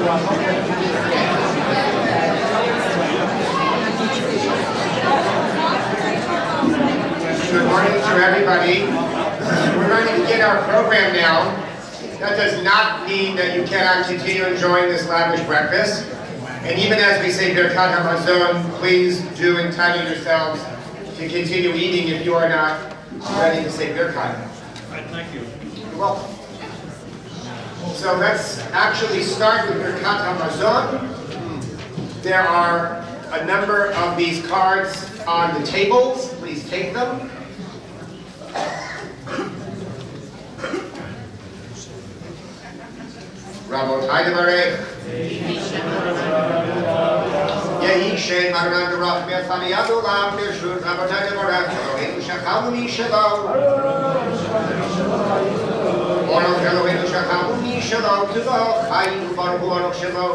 Good morning to everybody. We're going to begin our program now. That does not mean that you cannot continue enjoying this lavish breakfast. And even as we say Birkat HaMazon, please do entitle yourselves to continue eating if you are not ready to say Birkat. Thank you. You're welcome. So let's actually start with Birkat HaMazon. There are a number of these cards on the tables. Please take them. Rabotai Devarech. Yehi Shem Adonai Derach B'Fani Adolam B'Shur Rabotai Devarech Eloheinu Shachavuni Shelo Baruch Eloheinu Shachavuni Shelo Tuvach Chayinu Baruch Baruch Shelo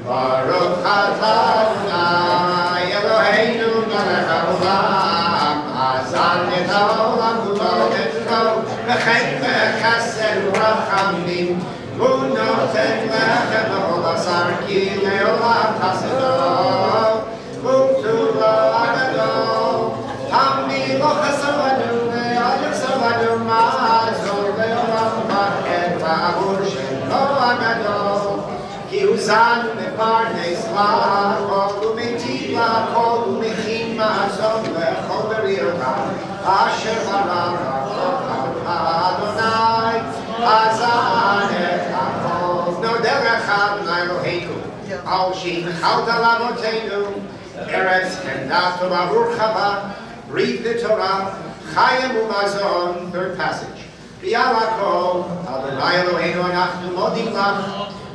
Baruch Adonai Eloheinu Melech HaOlam Azan Et HaOlam Kulo Etro V'Chem V'Chesed U'Rachamim U'Noten Lechem V'Olasar Ki Le'olam Chasedo U'Tulo Agado Tammi Lo Chesavanu Ve'Al Yosavanu Ma'azor Le'olam V'Chem V'Amur Shelo Agado Ki Uzanu Me'Parnes La'Kol U'Metiv La'Kol U'Mechin Ma'azon Le'Chol Be'Rirta Asher Harav Adonai Azan Et HaKol No Derech Adonai Eloheinu Al She'Chalta L'Avoteinu Eretz Kendat Torah Urchava Brit V'Torah Chayim U'Mazon Third passage B'Yal HaKol Adonai Eloheinu Anachnu Modim Lach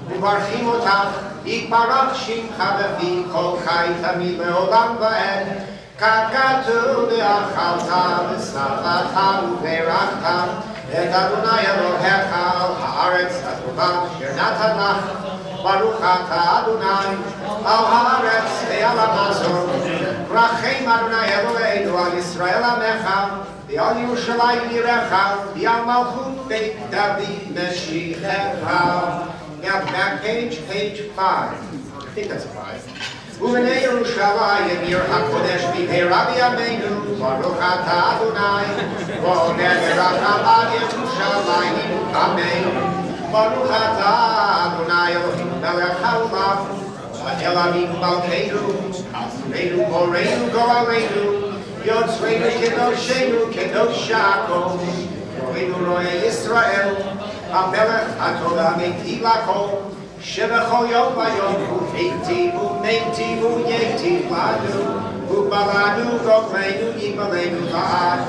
U'Barchim Otach Yitbarach Shimcha B'Fi Kol Chai Tamid Le'olam Va'ed Kakatu V'Achalta V'Snafata U'Verachta Et Adonai Elohecha Al Haaretz HaTova Asher Natan Lach Baruch Ata Adonai Al Haaretz Ve'al HaMazon Rachem Adonai Eloheinu Al Yisrael Amecha Ve'al Yerushalayim Yirecha Ve'al Malchut Beit David Meshichecha. Now back page 5. I think that's 5. Uvenei Yerushalayim Yer HaKodesh B'Hei Rabbi Ameinu Baruch Ata Adonai V'Omer Yeracham Ad Yerushalayim Amen Baruch Ata Adonai Elohim Melech HaOlam Elamim Malkeinu Asreinu Boreinu Go'aleinu Yotzreinu Kedoshenu Kedoshako Yoreinu Ro'ei Yisrael HaMelech HaTorah Meiti L'Kol Shevachol Yom Vayom U'Meiti U'Meiti U'Yeiti Lanu U'Balanu Gokleinu Yibalenu La'ad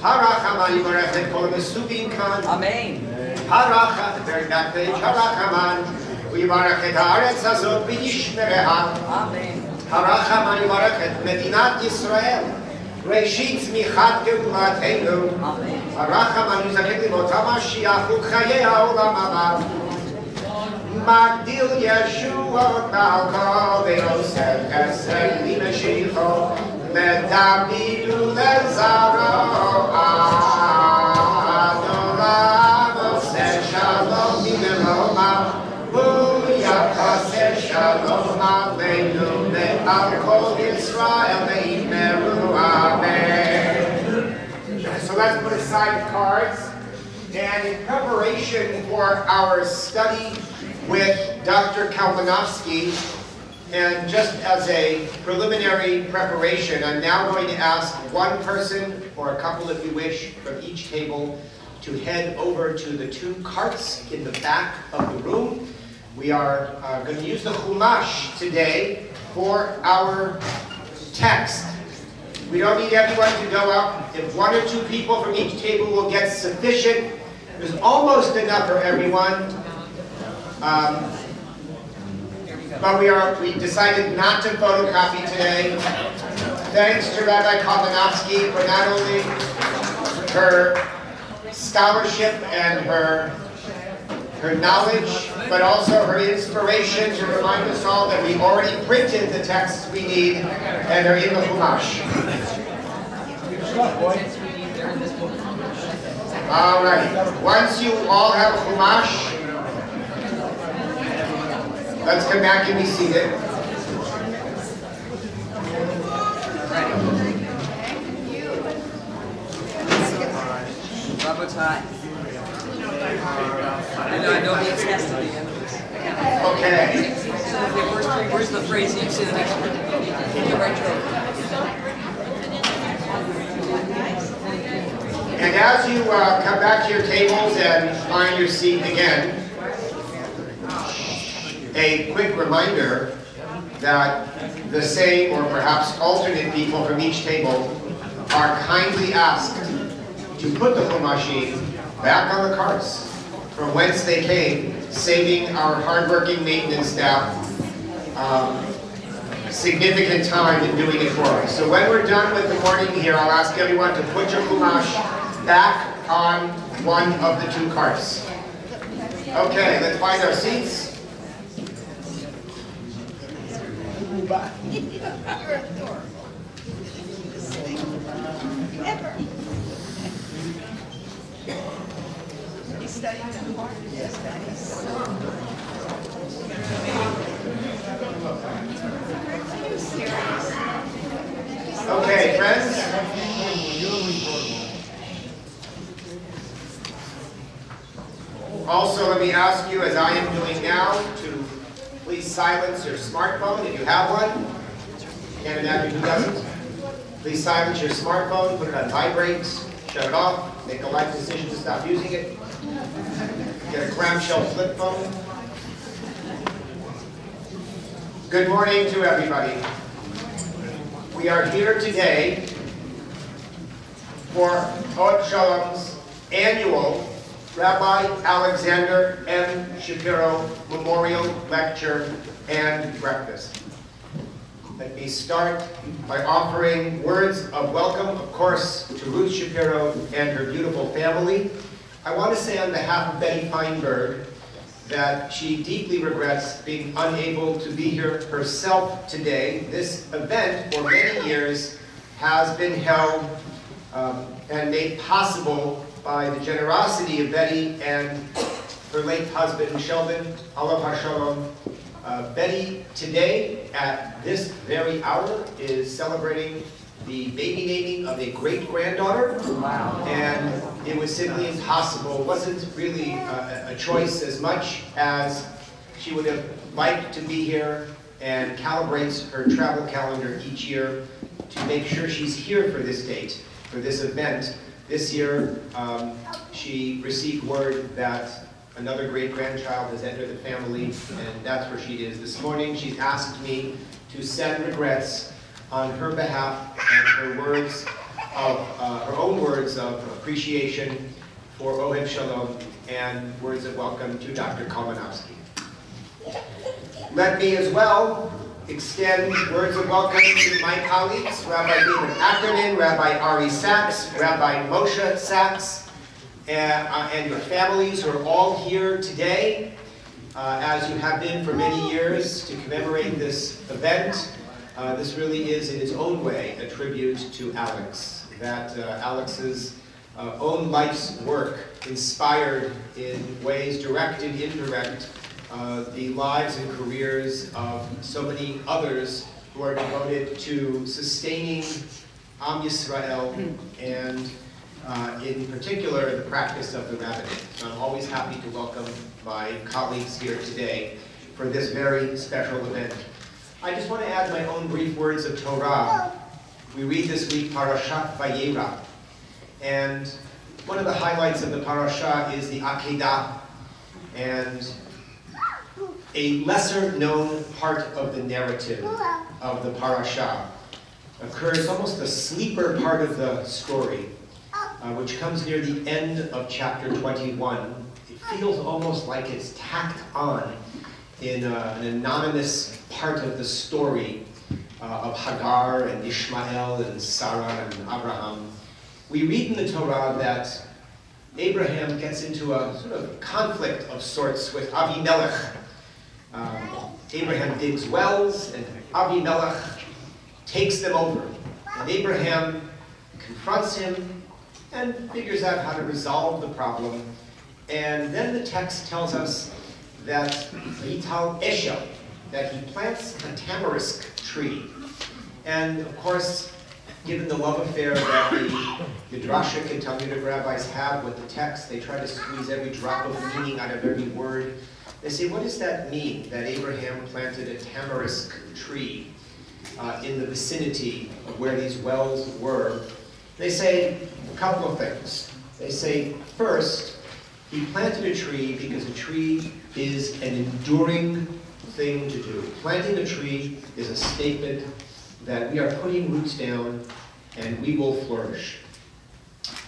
Harachaman Yivarechet Kol Mesubim Kan Amen. Harachat, the very back page, Harachaman Yivarechet Haaretz Hazot V'Yishmereha Amen. Harachaman Yivarechet Medinat Yisrael Reshit Tzmichat Geulatenu Amen. Harachaman Yizakek Limot HaMashiach U'Chayei HaOlam Haba Magdil Yeshua Kalko Ve'osef Esed Limeshicho Medabidu Lezaro Adolam Oseh Shalom Mimeroma Uyakaseh Shalom Aleinu Me'al Kol Yisrael Me'imeru Amen. So let's put aside the cards. And in preparation for our study with Dr. Kalmanofsky, and just as a preliminary preparation, I'm now going to ask one person, or a couple if you wish, from each table to head over to the 2 carts in the back of the room. We are going to use the Chumash today for our text. We don't need everyone to go up. If 1 or 2 people from each table will get sufficient, there's almost enough for everyone. But we decided not to photocopy today. Thanks to Rabbi Kalmanofsky for not only her scholarship and her knowledge, but also her inspiration to remind us all that we already printed the texts we need and are in the Chumash. All right. Once you all have Chumash, Let's come back and be seated. I don't need tested. Okay. Where's the phrase you say the next one? And as you come back to your tables and find your seat again, a quick reminder that the same or perhaps alternate people from each table are kindly asked to put the chumashim back on the carts from whence they came, saving our hardworking maintenance staff significant time in doing it for us. So when we're done with the morning here, I'll ask everyone to put your chumash back on one of the two carts. Okay, let's find our seats. Okay, friends. Also, let me ask you, as I am doing now, to please silence your smartphone if you have one. Can't imagine who doesn't. Please silence your smartphone, put it on vibrate, shut it off, make a life decision to stop using it. Get a clamshell flip phone. Good morning to everybody. We are here today for Od Shalom's annual Rabbi Alexander M. Shapiro Memorial Lecture and Breakfast. Let me start by offering words of welcome, of course, to Ruth Shapiro and her beautiful family. I want to say on behalf of Betty Feinberg that she deeply regrets being unable to be here herself today. This event, for many years, has been held and made possible by the generosity of Betty and her late husband, Sheldon, Alav HaShalom. Betty, today, at this very hour, is celebrating the baby naming of a great-granddaughter. Wow. And it was simply impossible. It wasn't really a choice as much as she would have liked to be here and calibrates her travel calendar each year to make sure she's here for this date, for this event. This year, she received word that another great-grandchild has entered the family, and that's where she is. This morning, she's asked me to send regrets on her behalf and her words of her own words of appreciation for Ohev Shalom and words of welcome to Dr. Kalmanofsky. Let me as well extend words of welcome to my colleagues, Rabbi David Ackerman, Rabbi Ari Sachs, Rabbi Moshe Sachs, and your families who are all here today, as you have been for many years, to commemorate this event. This really is, in its own way, a tribute to Alex. That Alex's own life's work inspired in ways direct and indirect the lives and careers of so many others who are devoted to sustaining Am Yisrael and in particular the practice of the rabbinate. So I'm always happy to welcome my colleagues here today for this very special event. I just want to add my own brief words of Torah. We read this week Parashat Vayera, and one of the highlights of the parasha is the Akedah, and a lesser-known part of the narrative of the parasha occurs, almost a sleeper part of the story, which comes near the end of chapter 21. It feels almost like it's tacked on in an anonymous part of the story of Hagar and Ishmael and Sarah and Abraham. We read in the Torah that Abraham gets into a sort of conflict of sorts with Avimelech. Abraham digs wells, and Avimelech takes them over. And Abraham confronts him and figures out how to resolve the problem. And then the text tells us that Vital Eshel, that he plants a tamarisk tree. And of course, given the love affair that the Midrashic and Talmudic rabbis have with the text, they try to squeeze every drop of meaning out of every word. They say, what does that mean, that Abraham planted a tamarisk tree in the vicinity of where these wells were? They say a couple of things. They say, first, he planted a tree because a tree is an enduring thing to do. Planting a tree is a statement that we are putting roots down and we will flourish.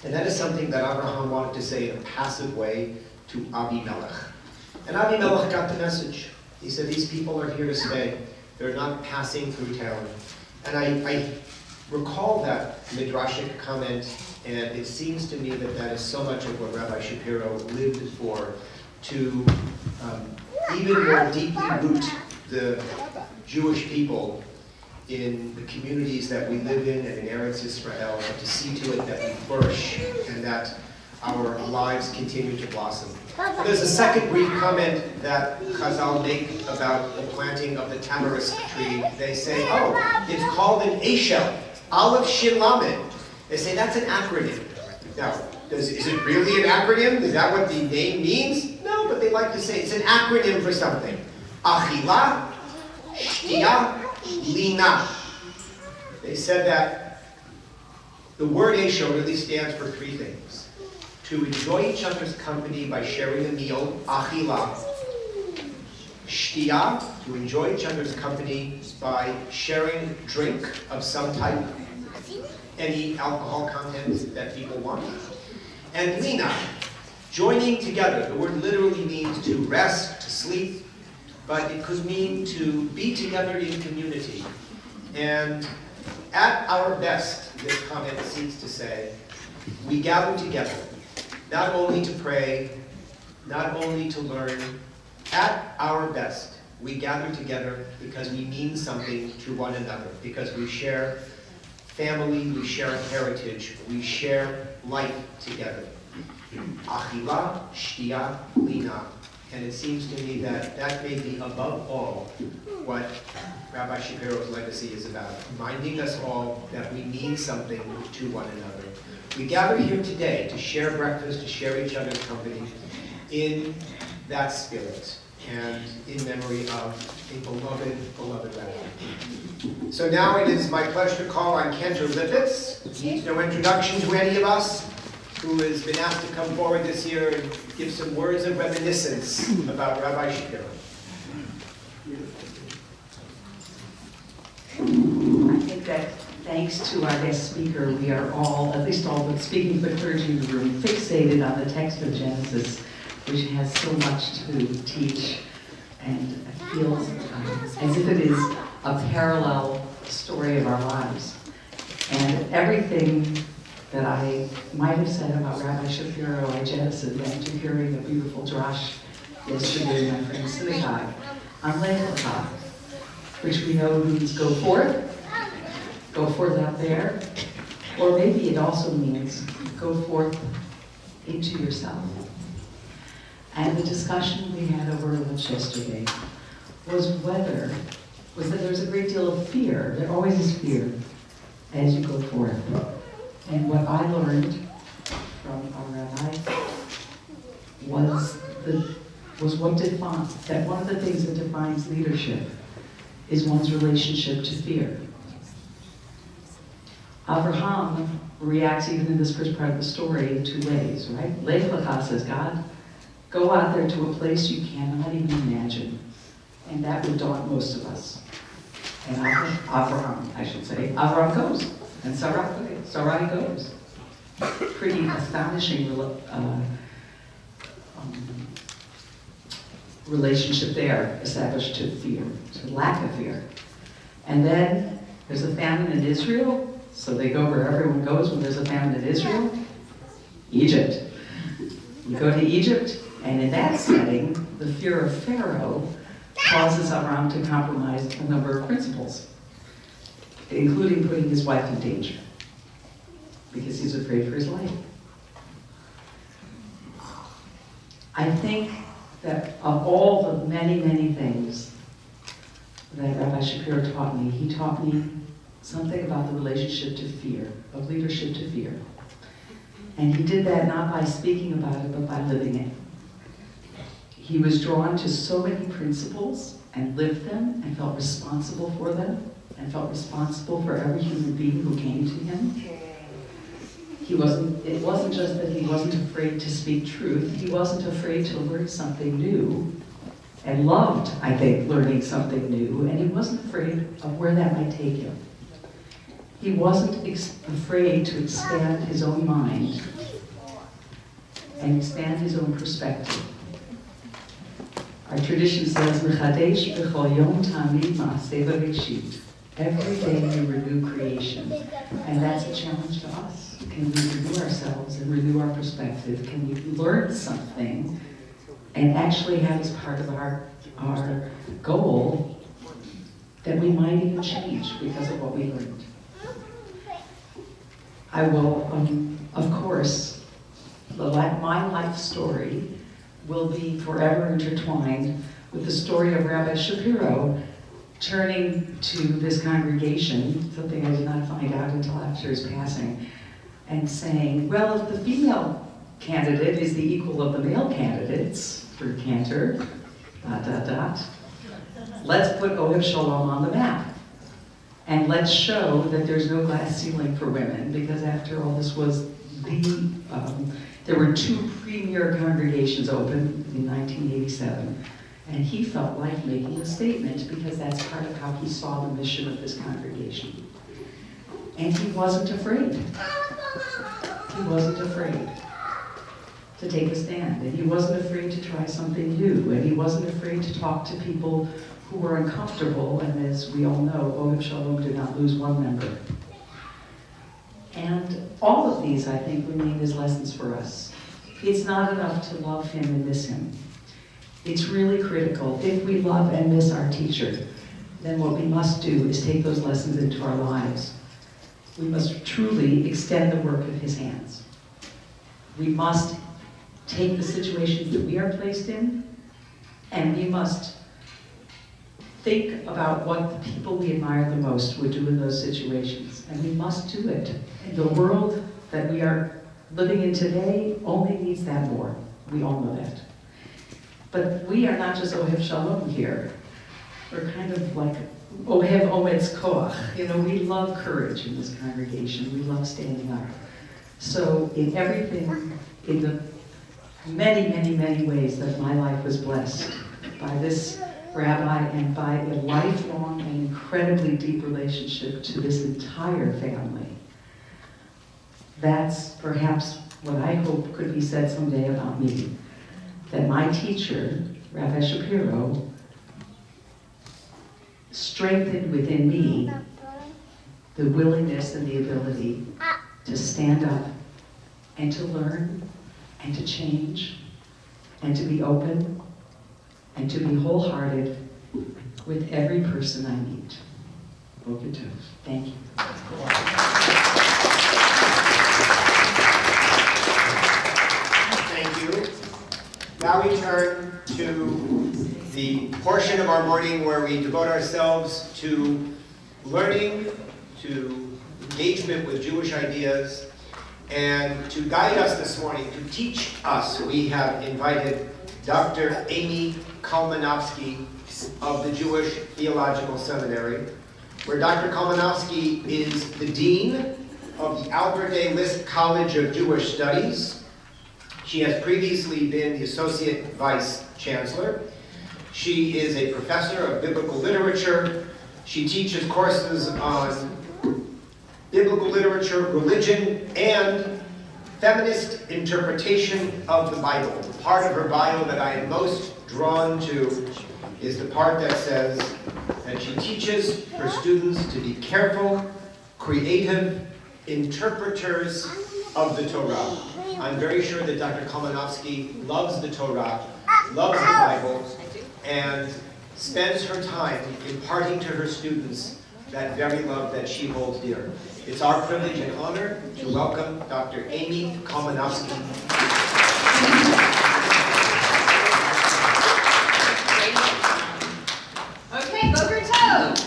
And that is something that Abraham wanted to say in a passive way to Abimelech. And Abimelech got the message. He said, these people are here to stay. They're not passing through town. And I recall that Midrashic comment, and it seems to me that that is so much of what Rabbi Shapiro lived for, to even more deeply root the Jewish people in the communities that we live in and in Eretz Israel, but to see to it that we flourish and that our lives continue to blossom. And there's a second brief comment that Chazal make about the planting of the tamarisk tree. They say, oh, it's called an Eshel, Aleph Shin Lamed. They say that's an acronym. Now, is it really an acronym? Is that what the name means? No, but they like to say it's an acronym for something. Achila, Shtia, Lina. They said that the word Eshel really stands for three things. To enjoy each other's company by sharing a meal, Achila. Shtia, to enjoy each other's company by sharing drink of some type, any alcohol content that people want. And Lina, joining together. The word literally means to rest, to sleep, but it could mean to be together in community. And at our best, this comment seems to say, we gather together, not only to pray, not only to learn. At our best, we gather together because we mean something to one another, because we share family, we share heritage, we share life together. Achila, Shtia, Lina. And it seems to me that that may be above all what Rabbi Shapiro's legacy is about, reminding us all that we mean something to one another. We gather here today to share breakfast, to share each other's company in that spirit and in memory of a beloved, beloved rabbi. So now it is my pleasure to call on Cantor Lippitz. Needs no introduction to any of us, who has been asked to come forward this year and give some words of reminiscence about Rabbi Shapiro. I think that thanks to our guest speaker, we are all, at least all but speaking for clergy in the room, fixated on the text of Genesis, which has so much to teach and feels as if it is a parallel story of our lives. And everything that I might have said about Rabbi Shapiro, I jettisoned after hearing a beautiful drash yesterday in my friend's synagogue on Lech Lecha, which we know means go forth out there, or maybe it also means go forth into yourself. And the discussion we had over lunch yesterday was that there's a great deal of fear. There always is fear as you go forth. And what I learned from our rabbi was that one of the things that defines leadership is one's relationship to fear. Abraham reacts even in this first part of the story in two ways, right? Lech Lecha says, God, go out there to a place you cannot even imagine. And that would daunt most of us. And Abraham goes. And Sarai goes. Pretty astonishing relationship there, established to fear, to lack of fear. And then there's a famine in Israel, so they go where everyone goes when there's a famine in Israel, Egypt. You go to Egypt, and in that setting, the fear of Pharaoh causes Abraham to compromise a number of principles, including putting his wife in danger, because he's afraid for his life. I think that of all the many, many things that Rabbi Shapiro taught me, he taught me something about the relationship to fear, of leadership to fear. And he did that not by speaking about it, but by living it. He was drawn to so many principles and lived them and felt responsible for them and felt responsible for every human being who came to him. It wasn't just that he wasn't afraid to speak truth, he wasn't afraid to learn something new and loved, I think, learning something new, and he wasn't afraid of where that might take him. He wasn't afraid to expand his own mind and expand his own perspective. Our tradition says, "Mechadesh b'chol yom tamid ma'aseh v'reshit." Every day you renew creation, and that's a challenge to us. Can we renew ourselves and renew our perspective? Can we learn something and actually have as part of our goal that we might even change because of what we learned? I will, of course, my life story will be forever intertwined with the story of Rabbi Shapiro turning to this congregation, something I did not find out until after his passing, and saying, well, if the female candidate is the equal of the male candidates for Cantor, ... let's put Ohev Shalom on the map. And let's show that there's no glass ceiling for women, because after all, this was there were 2 premier congregations open in 1987, and he felt like making a statement because that's part of how he saw the mission of this congregation. And he wasn't afraid. He wasn't afraid to take a stand, and he wasn't afraid to try something new, and he wasn't afraid to talk to people who were uncomfortable, and as we all know, Ohev Shalom did not lose one member. And all of these, I think, remain as lessons for us. It's not enough to love him and miss him. It's really critical. If we love and miss our teacher, then what we must do is take those lessons into our lives. We must truly extend the work of his hands. We must take the situations that we are placed in, and we must think about what the people we admire the most would do in those situations. And we must do it. And the world that we are living in today only needs that more. We all know that. But we are not just Ohev Shalom here. We're kind of like Ohev Ometz Koach. You know, we love courage in this congregation. We love standing up. So in everything, in the many, many, many ways that my life was blessed by this rabbi and by a lifelong and incredibly deep relationship to this entire family. That's perhaps what I hope could be said someday about me. That my teacher, Rabbi Shapiro, strengthened within me the willingness and the ability to stand up and to learn and to change and to be open and to be wholehearted with every person I meet. Boker Tov. Thank you. Thank you. Now we turn to the portion of our morning where we devote ourselves to learning, to engagement with Jewish ideas, and to guide us this morning, to teach us, we have invited Dr. Amy Kalmanofsky of the Jewish Theological Seminary, where Dr. Kalmanofsky is the Dean of the Albert A. List College of Jewish Studies. She has previously been the Associate Vice Chancellor. She is a professor of biblical literature. She teaches courses on biblical literature, religion, and feminist interpretation of the Bible. The part of her bio that I am most drawn to is the part that says that she teaches her students to be careful, creative interpreters of the Torah. I'm very sure that Dr. Kalmanofsky loves the Torah, loves the Bible, and spends her time imparting to her students that very love that she holds dear. It's our privilege and honor to welcome Dr. Amy Kalmanofsky. Boker Tov.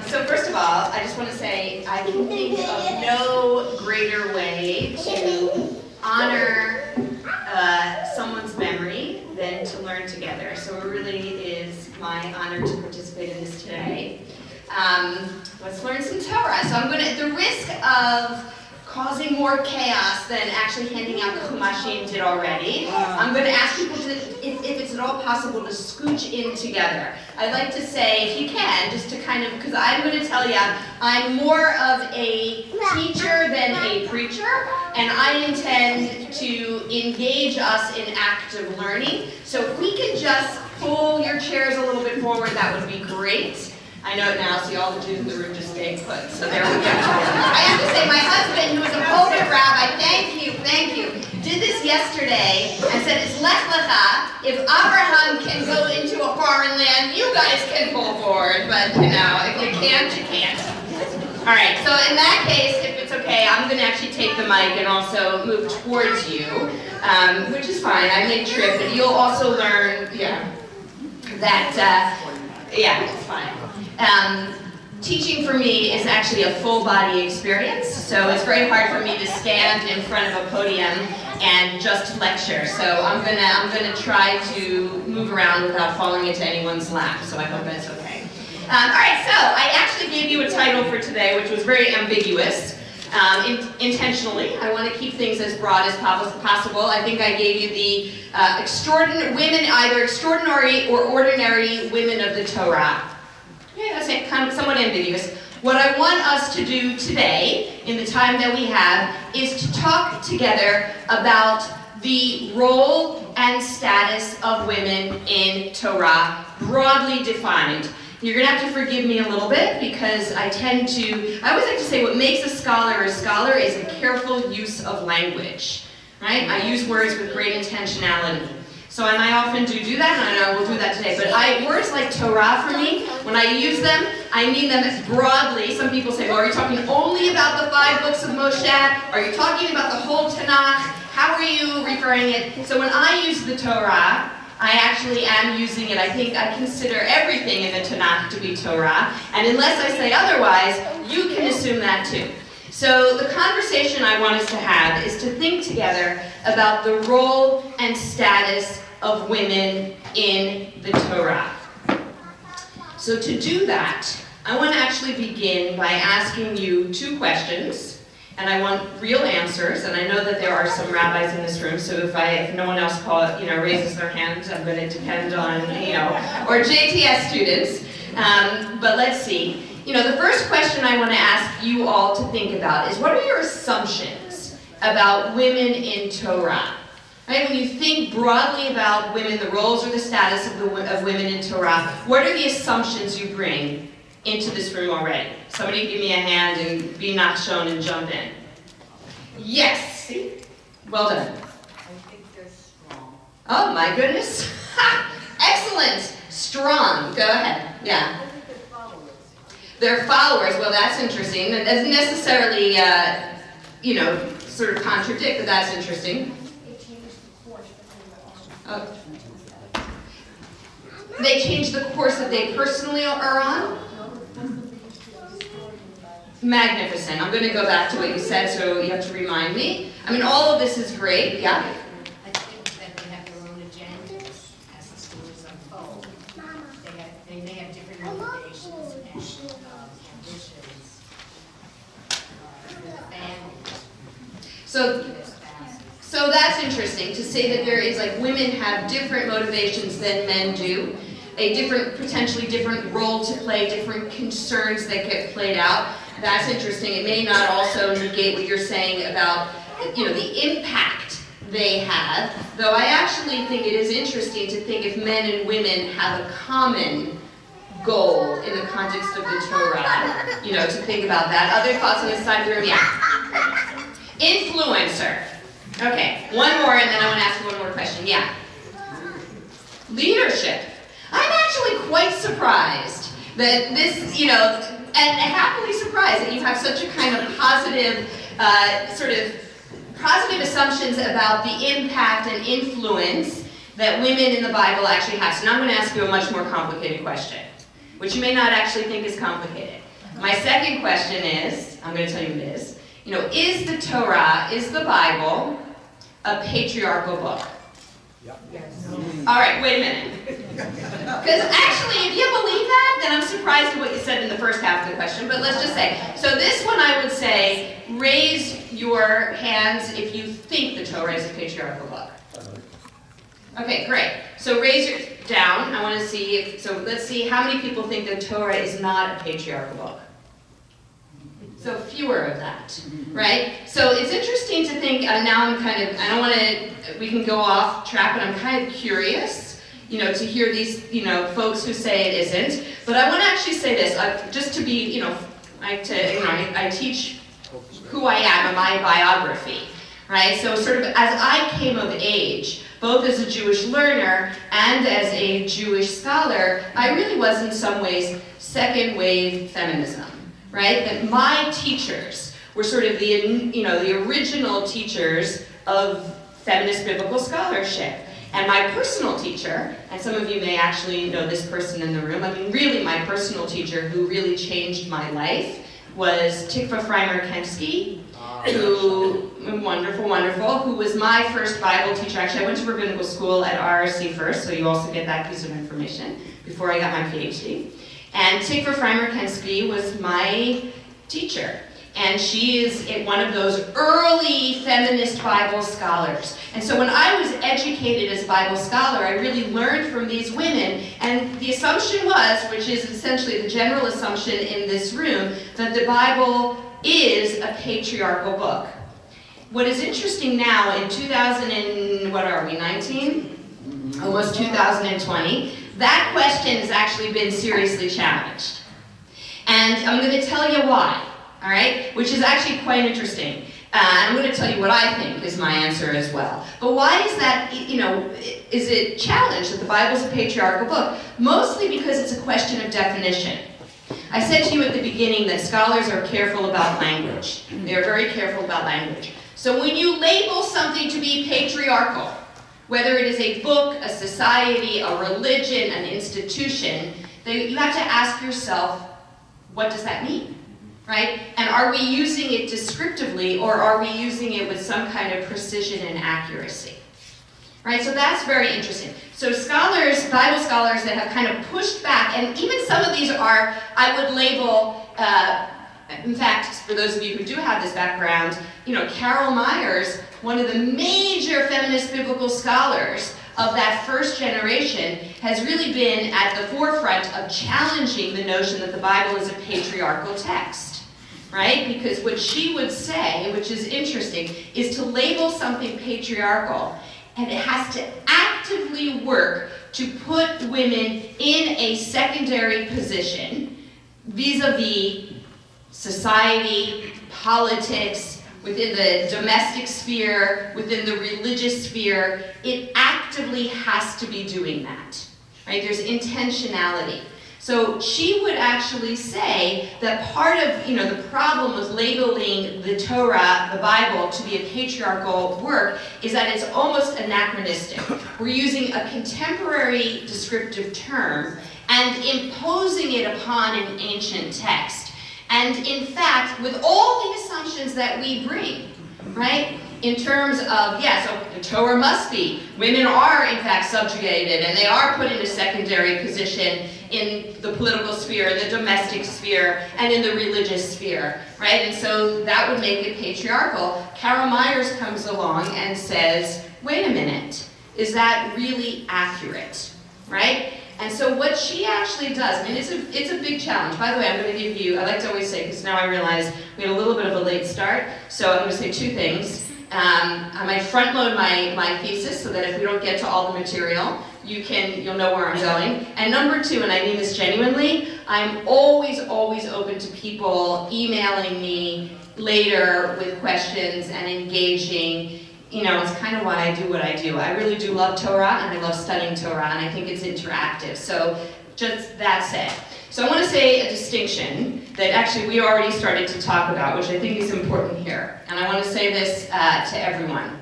So first of all, I just want to say I can think of no greater way to honor someone's memory than to learn together. So it really is my honor to participate in this today. Let's learn some Torah. So I'm going to, at the risk of causing more chaos than actually handing out the Chumashim did already, I'm going to ask people to, if it's at all possible, to scooch in together. I'd like to say, if you can, just to kind of, because I'm going to tell you, I'm more of a teacher than a preacher, and I intend to engage us in active learning. So if we could just pull your chairs a little bit forward, that would be great. I know it now, see all the Jews in the room just staying put, so there we go. I have to say, my husband, who is a Polish rabbi, thank you, did this yesterday and said, it's Lech Lecha, if Abraham can go into a foreign land, you guys can pull forward, but you know, if you can't, you can't. All right, so in that case, if it's okay, I'm going to actually take the mic and also move towards you, which is fine, I made a trip, but you'll also learn, that, it's fine. Teaching for me is actually a full body experience, so it's very hard for me to stand in front of a podium and just lecture. So I'm gonna try to move around without falling into anyone's lap. So I hope that's okay. All right, so I actually gave you a title for today, which was very ambiguous. Intentionally, I want to keep things as broad as possible. I think I gave you the either extraordinary or ordinary women of the Torah. Yeah, that's kind of somewhat ambiguous. What I want us to do today, in the time that we have, is to talk together about the role and status of women in Torah, broadly defined. You're going to have to forgive me a little bit, because I always like to say what makes a scholar is a careful use of language, right? I use words with great intentionality. So and I often do that, and I will do that today. But words like Torah for me, when I use them, I mean them as broadly. Some people say, well, are you talking only about the 5 books of Moshe? Are you talking about the whole Tanakh? How are you referring it? So when I use the Torah, I actually am using it. I consider everything in the Tanakh to be Torah. And unless I say otherwise, you can assume that too. So the conversation I want us to have is to think together about the role and status of women in the Torah. So to do that, I want to actually begin by asking you 2 questions, and I want real answers. And I know that there are some rabbis in this room, so if no one else raises their hands, I'm going to depend on or JTS students. But let's see. The first question I want to ask you all to think about is, what are your assumptions about women in Torah? Right? When you think broadly about women, the roles or the status of women in Torah, what are the assumptions you bring into this room already? Somebody give me a hand and be not shown and jump in. Yes. See? Well done. I think they're strong. Oh my goodness. Excellent. Strong. Go ahead. Yeah. I think they're followers. They're followers. Well, that's interesting. That doesn't necessarily, sort of contradict, but that's interesting. Oh. They change the course that they personally are on? Magnificent. I'm going to go back to what you said, so you have to remind me. I mean, all of this is great. Yeah? I think that they have their own agendas as the stories unfold. They may have different motivations and ambitions for the family. So that's interesting to say that there is, like, women have different motivations than men do, potentially different role to play, different concerns that get played out. That's interesting. It may not also negate what you're saying about, the impact they have, though I actually think it is interesting to think if men and women have a common goal in the context of the Torah, to think about that. Other thoughts on this side of the room? Yeah. Influencer. Okay, one more, and then I want to ask you one more question. Yeah. Leadership. I'm actually quite surprised that this, and happily surprised that you have such a kind of positive, positive assumptions about the impact and influence that women in the Bible actually have. So now I'm going to ask you a much more complicated question, which you may not actually think is complicated. My second question is, I'm going to tell you what it is. Is the Torah, is the Bible a patriarchal book? Yes. All right, wait a minute. Because actually, if you believe that, then I'm surprised at what you said in the first half of the question, but let's just say. So this one I would say, raise your hands if you think the Torah is a patriarchal book. Okay, great. So raise your down. I want to see so let's see how many people think the Torah is not a patriarchal book. So fewer of that, right? So it's interesting to think, now I'm kind of, I don't want to, we can go off track, but I'm kind of curious, to hear these, folks who say it isn't. But I want to actually say this, just to be, I teach who I am in my biography, right? So sort of as I came of age, both as a Jewish learner and as a Jewish scholar, I really was in some ways second wave feminism. Right? That my teachers were sort of the original teachers of feminist biblical scholarship. And my personal teacher, and some of you may actually know this person in the room, really my personal teacher who really changed my life was Tikva Freimer-Kensky, who, wonderful, who was my first Bible teacher. Actually, I went to rabbinical school at RRC first, so you also get that piece of information before I got my PhD. And Tikva Freimer-Kensky was my teacher. And she is one of those early feminist Bible scholars. And so when I was educated as a Bible scholar, I really learned from these women. And the assumption was, which is essentially the general assumption in this room, that the Bible is a patriarchal book. What is interesting now in 19? Almost 2020. That question has actually been seriously challenged. And I'm going to tell you why, all right? Which is actually quite interesting. I'm going to tell you what I think is my answer as well. But why is that, is it challenged that the Bible's a patriarchal book? Mostly because it's a question of definition. I said to you at the beginning that scholars are careful about language. They're very careful about language. So when you label something to be patriarchal, whether it is a book, a society, a religion, an institution, you have to ask yourself, what does that mean, right? And are we using it descriptively, or are we using it with some kind of precision and accuracy, right? So that's very interesting. So scholars, Bible scholars that have kind of pushed back, and even some of these are, I would label, in fact, for those of you who do have this background, Carol Myers, one of the major feminist biblical scholars of that first generation, has really been at the forefront of challenging the notion that the Bible is a patriarchal text, right? Because what she would say, which is interesting, is to label something patriarchal, and it has to actively work to put women in a secondary position vis-a-vis society, politics, within the domestic sphere, within the religious sphere. It actively has to be doing that, right? There's intentionality. So she would actually say that part of the problem with labeling the Torah, the Bible, to be a patriarchal work is that it's almost anachronistic. We're using a contemporary descriptive term and imposing it upon an ancient text. And in fact, with all the assumptions that we bring, right, in terms of, yes, the Torah must be, women are in fact subjugated, and they are put in a secondary position in the political sphere, in the domestic sphere, and in the religious sphere, right? And so that would make it patriarchal. Carol Myers comes along and says, wait a minute, is that really accurate, right? And so what she actually does, it's a big challenge. By the way, I'm going to give you, I like to always say, because now I realize we had a little bit of a late start, so I'm going to say two things. I might front load my thesis so that if we don't get to all the material, you'll know where I'm going. And number two, and I mean this genuinely, I'm always open to people emailing me later with questions and engaging. It's kind of why I do what I do. I really do love Torah, and I love studying Torah, and I think it's interactive. So just that said. So I want to say a distinction that actually we already started to talk about, which I think is important here. And I want to say this to everyone.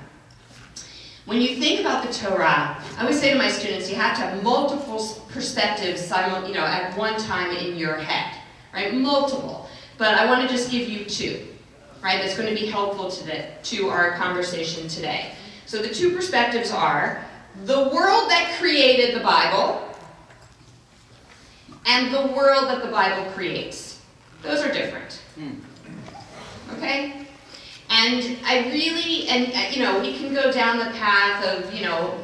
When you think about the Torah, I always say to my students, you have to have multiple perspectives at one time in your head, right? Multiple. But I want to just give you two, right? That's going to be helpful to our conversation today. So the two perspectives are the world that created the Bible and the world that the Bible creates. Those are different. Okay? And we can go down the path of,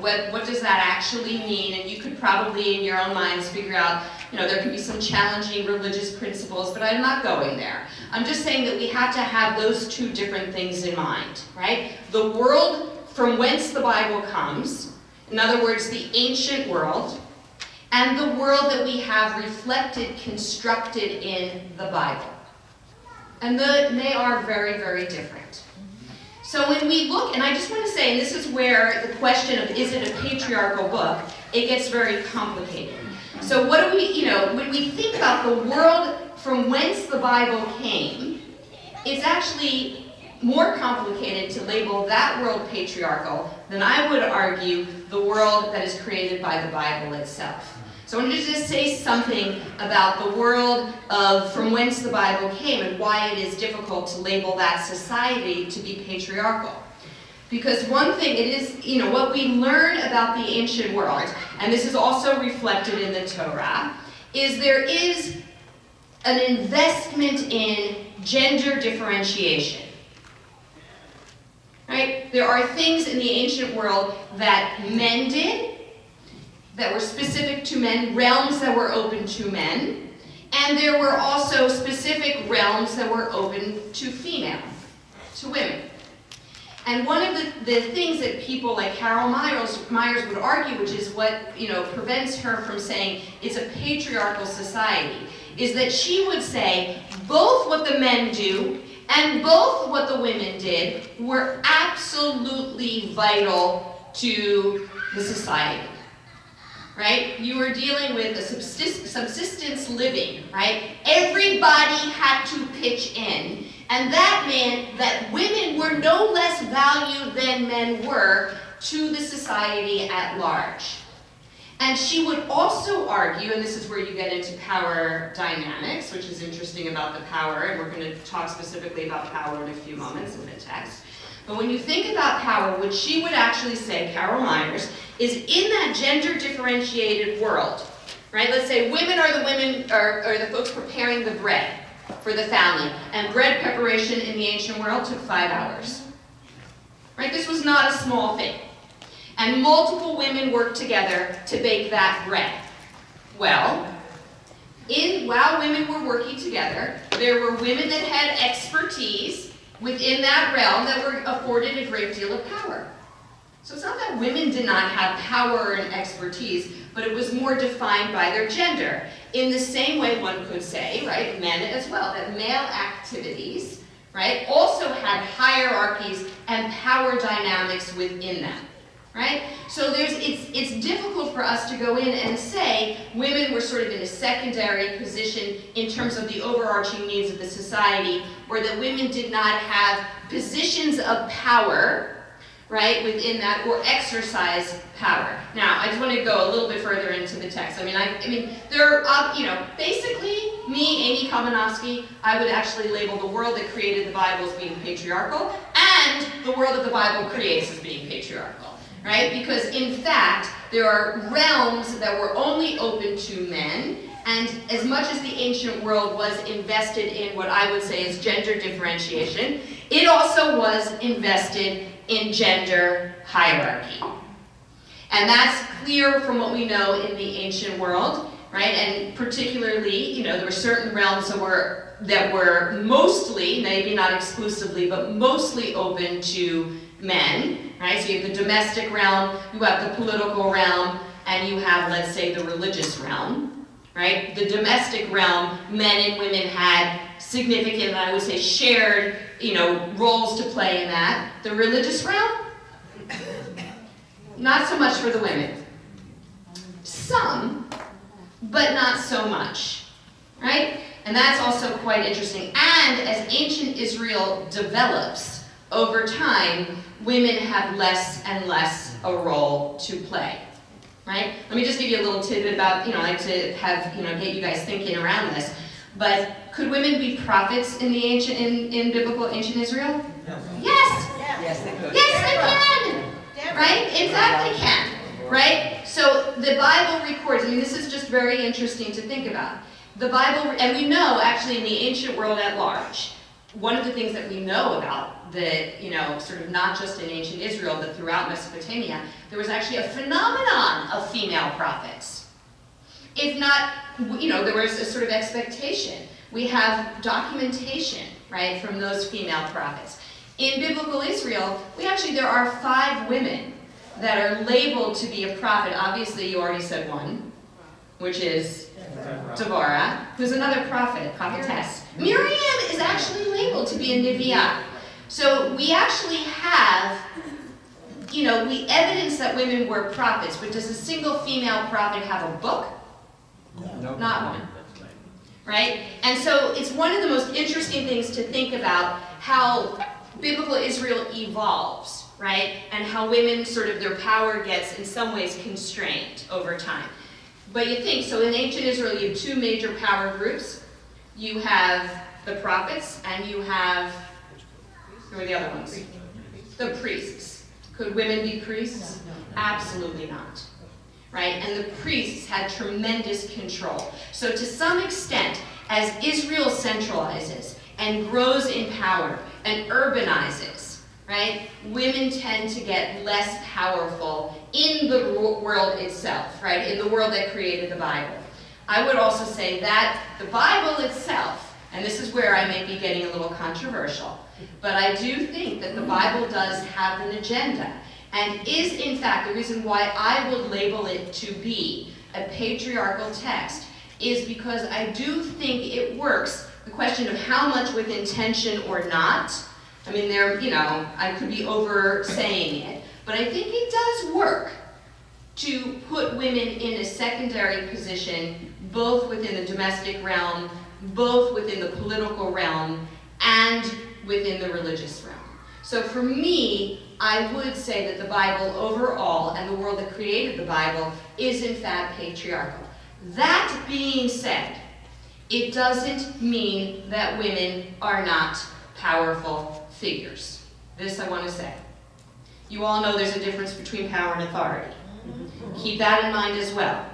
what does that actually mean? And you could probably, in your own minds, figure out, there could be some challenging religious principles, but I'm not going there. I'm just saying that we have to have those two different things in mind, right? The world from whence the Bible comes, in other words, the ancient world, and the world that we have reflected, constructed in the Bible. And they are very, very different. So when we look, and I just want to say, and this is where the question of is it a patriarchal book, it gets very complicated. So what do we, when we think about the world from whence the Bible came, it's actually more complicated to label that world patriarchal than I would argue the world that is created by the Bible itself. So I wanted to just say something about the world from whence the Bible came and why it is difficult to label that society to be patriarchal. Because one thing, it is, what we learn about the ancient world, and this is also reflected in the Torah, is there is an investment in gender differentiation. Right? There are things in the ancient world that men did, that were specific to men, realms that were open to men, and there were also specific realms that were open to female, to women. And one of the things that people like Carol Myers would argue, which is what prevents her from saying it's a patriarchal society, is that she would say both what the men do and both what the women did were absolutely vital to the society. Right? You were dealing with a subsistence living, right? Everybody had to pitch in. And that meant that women were no less valued than men were to the society at large. And she would also argue, and this is where you get into power dynamics, which is interesting about the power, and we're going to talk specifically about power in a few moments in the text. But when you think about power, what she would actually say, Carol Myers, is in that gender differentiated world, right? Let's say women are the folks preparing the bread for the family, and bread preparation in the ancient world took 5 hours. Right? This was not a small thing. And multiple women worked together to bake that bread. Well, while women were working together, there were women that had expertise within that realm that were afforded a great deal of power. So it's not that women did not have power and expertise, but it was more defined by their gender. In the same way one could say, right, men as well, that male activities, right, also had hierarchies and power dynamics within them. Right? So it's difficult for us to go in and say women were sort of in a secondary position in terms of the overarching needs of the society, or that women did not have positions of power, right, within that, or exercise power. Now, I just want to go a little bit further into the text. I mean, there are, basically, me, Amy Kalmanofsky, I would actually label the world that created the Bible as being patriarchal, and the world that the Bible creates as being patriarchal. Right? Because in fact, there are realms that were only open to men, and as much as the ancient world was invested in what I would say is gender differentiation, it also was invested in gender hierarchy. And that's clear from what we know in the ancient world, right? And particularly, there were certain realms that were mostly, maybe not exclusively, but mostly open to men. Right? So you have the domestic realm, you have the political realm, and you have, let's say, the religious realm. Right? The domestic realm, men and women had significant, I would say, shared, roles to play in that. The religious realm, not so much for the women. Some, but not so much. Right? And that's also quite interesting. And as ancient Israel develops, over time, women have less and less a role to play, right? Let me just give you a little tidbit about, I like to have, get you guys thinking around this. But could women be prophets in the in biblical ancient Israel? Yes. Yes, they could. Yes, they can. Right? In fact, they can. Right? So the Bible records, this is just very interesting to think about. The Bible, and we know actually in the ancient world at large, one of the things that we know about the, sort of not just in ancient Israel, but throughout Mesopotamia, there was actually a phenomenon of female prophets. If not, there was a sort of expectation. We have documentation, right, from those female prophets. In biblical Israel, there are 5 women that are labeled to be a prophet. Obviously, you already said one, which is Deborah, who's another prophetess. Miriam is actually labeled to be a Neviah. So we actually have, we evidence that women were prophets, but does a single female prophet have a book? No. Not one. Right? And so it's one of the most interesting things to think about how biblical Israel evolves, right? And how women their power gets in some ways constrained over time. But you think, so in ancient Israel you have 2 major power groups. You have the prophets and you have, who are the other ones? The priests. Could women be priests? Absolutely not. Right? And the priests had tremendous control. So to some extent, as Israel centralizes and grows in power and urbanizes, right, women tend to get less powerful in the world itself, right, in the world that created the Bible. I would also say that the Bible itself, and this is where I may be getting a little controversial, but I do think that the Bible does have an agenda. And is, in fact, the reason why I would label it to be a patriarchal text is because I do think it works. The question of how much with intention or not, I could be oversaying it, but I think it does work to put women in a secondary position, both within the domestic realm, both within the political realm, and within the religious realm. So for me, I would say that the Bible overall, and the world that created the Bible, is in fact patriarchal. That being said, it doesn't mean that women are not powerful figures. This I want to say. You all know there's a difference between power and authority. Keep that in mind as well,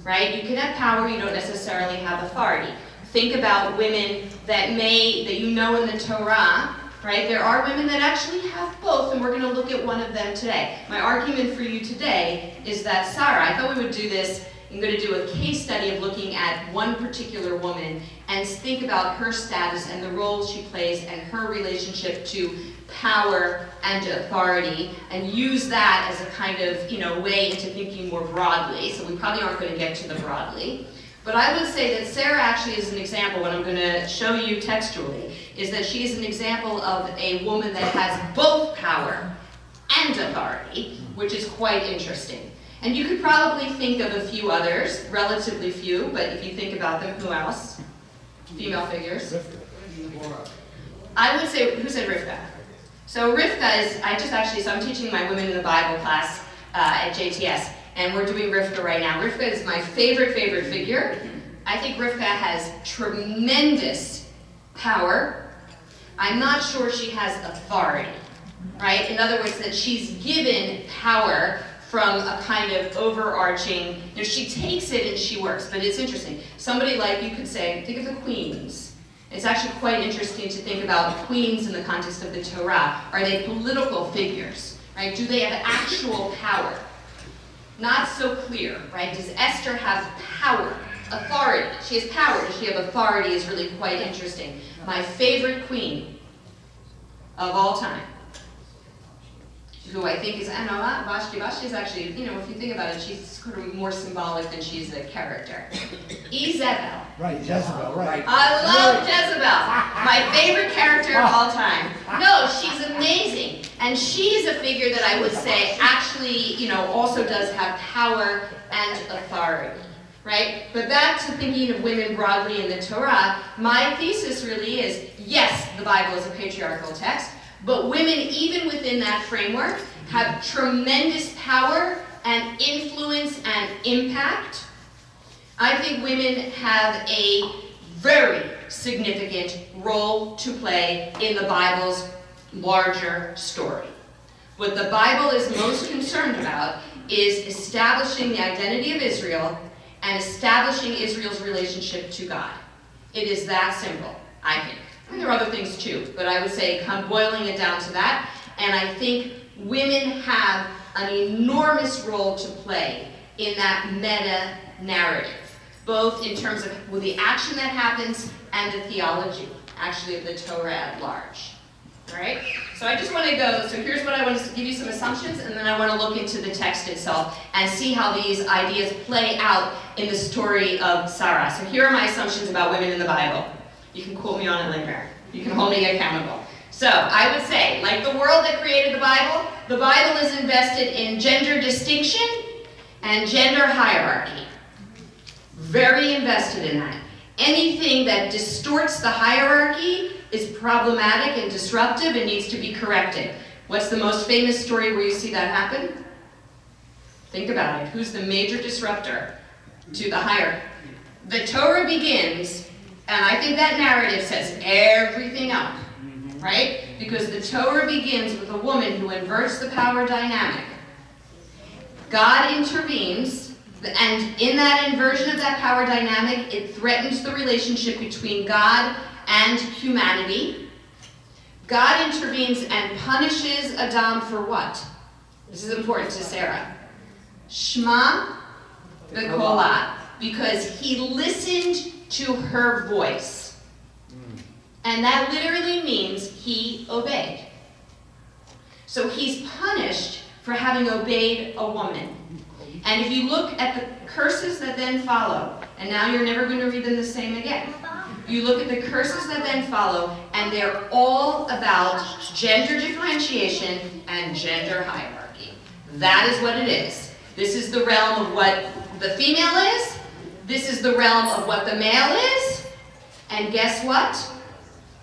right? You can have power, you don't necessarily have authority. Think about women that you know in the Torah, right? There are women that actually have both, and we're going to look at one of them today. My argument for you today is that Sarah, I thought we would do this, I'm going to do a case study of looking at one particular woman and think about her status and the role she plays and her relationship to power and authority, and use that as a kind of, way into thinking more broadly. So we probably aren't going to get to the broadly. But I would say that Sarah actually is an example, what I'm going to show you textually, is that she is an example of a woman that has both power and authority, which is quite interesting. And you could probably think of a few others, relatively few, but if you think about them, who else? Female figures. I would say, who said Rivka? So Rivka is, so I'm teaching my Women in the Bible class at JTS, and we're doing Rivka right now. Rivka is my favorite figure. I think Rivka has tremendous power. I'm not sure she has authority, right? In other words, that she's given power from a kind of overarching, she takes it and she works, but it's interesting. Somebody like, you could say, think of the queens. It's actually quite interesting to think about queens in the context of the Torah. Are they political figures, right? Do they have actual power? Not so clear, right? Does Esther have power, authority? She has power. Does she have authority is really quite interesting. My favorite queen of all time, who I think is, Vashti. Vashti is actually, if you think about it, she's sort of more symbolic than she's a character. Isabel. Right, Jezebel, right. I love Jezebel. My favorite character of all time. No, she's amazing. And she's a figure that I would say actually, also does have power and authority, right? But back to thinking of women broadly in the Torah, my thesis really is, yes, the Bible is a patriarchal text, but women, even within that framework, have tremendous power and influence and impact. I think women have a very significant role to play in the Bible's larger story. What the Bible is most concerned about is establishing the identity of Israel and establishing Israel's relationship to God. It is that simple, I think. I mean, there are other things too, but I would say boiling it down to that. And I think women have an enormous role to play in that meta-narrative, both in terms of the action that happens and the theology, actually, of the Torah at large. All right? So I just want to go, so here's what I want to give you some assumptions, and then I want to look into the text itself and see how these ideas play out in the story of Sarah. So here are my assumptions about women in the Bible. You can quote me on it later. You can hold me accountable. So I would say, like the world that created the Bible is invested in gender distinction and gender hierarchy. Very invested in that. Anything that distorts the hierarchy is problematic and disruptive and needs to be corrected. What's the most famous story where you see that happen? Think about it. Who's the major disruptor to the hierarchy? The Torah begins, and I think that narrative sets everything up, right? Because the Torah begins with a woman who inverts the power dynamic. God intervenes, and in that inversion of that power dynamic, it threatens the relationship between God and humanity. God intervenes and punishes Adam for what? This is important to Sarah. Shema v'kolah, because he listened to her voice. And that literally means he obeyed. So he's punished for having obeyed a woman. And if you look at the curses that then follow, and now you're never going to read them the same again. You look at the curses that then follow, and they're all about gender differentiation and gender hierarchy. That is what it is. This is the realm of what the female is. This is the realm of what the male is. And guess what?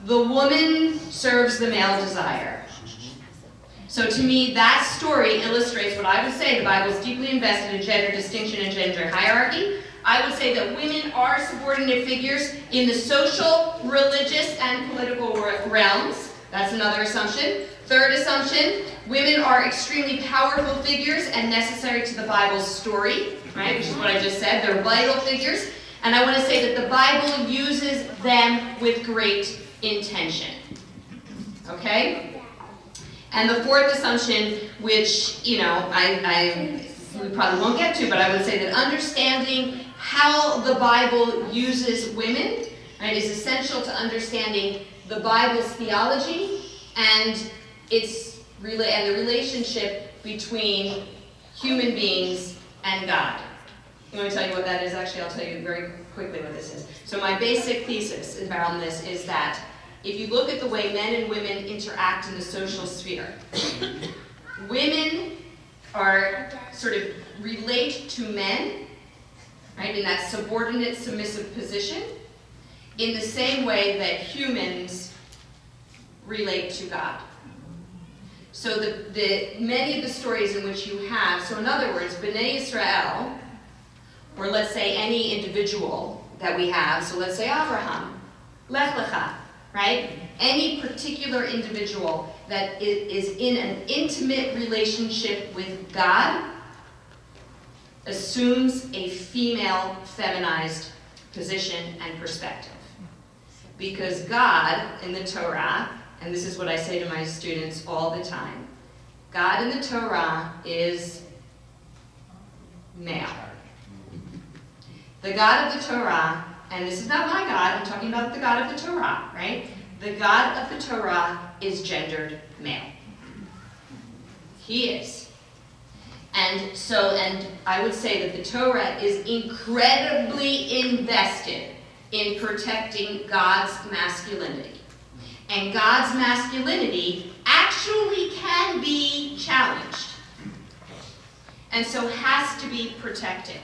The woman serves the male desire. So to me, that story illustrates what I would say the Bible is deeply invested in gender distinction and gender hierarchy. I would say that women are subordinate figures in the social, religious, and political realms. That's another assumption. Third assumption, women are extremely powerful figures and necessary to the Bible's story, right? Which is what I just said. They're vital figures. And I want to say that the Bible uses them with great intention. Okay? And the fourth assumption, which, we probably won't get to, but I would say that understanding how the Bible uses women, right, is essential to understanding the Bible's theology and the relationship between human beings and God. You want me to tell you what that is? Actually, I'll tell you very quickly what this is. So my basic thesis around this is that if you look at the way men and women interact in the social sphere, women are sort of relate to men, right, in that subordinate, submissive position, in the same way that humans relate to God. So many of the stories in which you have, so in other words, Bnei Israel, or let's say any individual that we have, so let's say Abraham, Lech Lecha, right? Any particular individual that is in an intimate relationship with God assumes a female feminized position and perspective. Because God in the Torah, and this is what I say to my students all the time, God in the Torah is male. The God of the Torah, and this is not my God, I'm talking about the God of the Torah, right? The God of the Torah is gendered male. He is. And I would say that the Torah is incredibly invested in protecting God's masculinity. And God's masculinity actually can be challenged. And so has to be protected.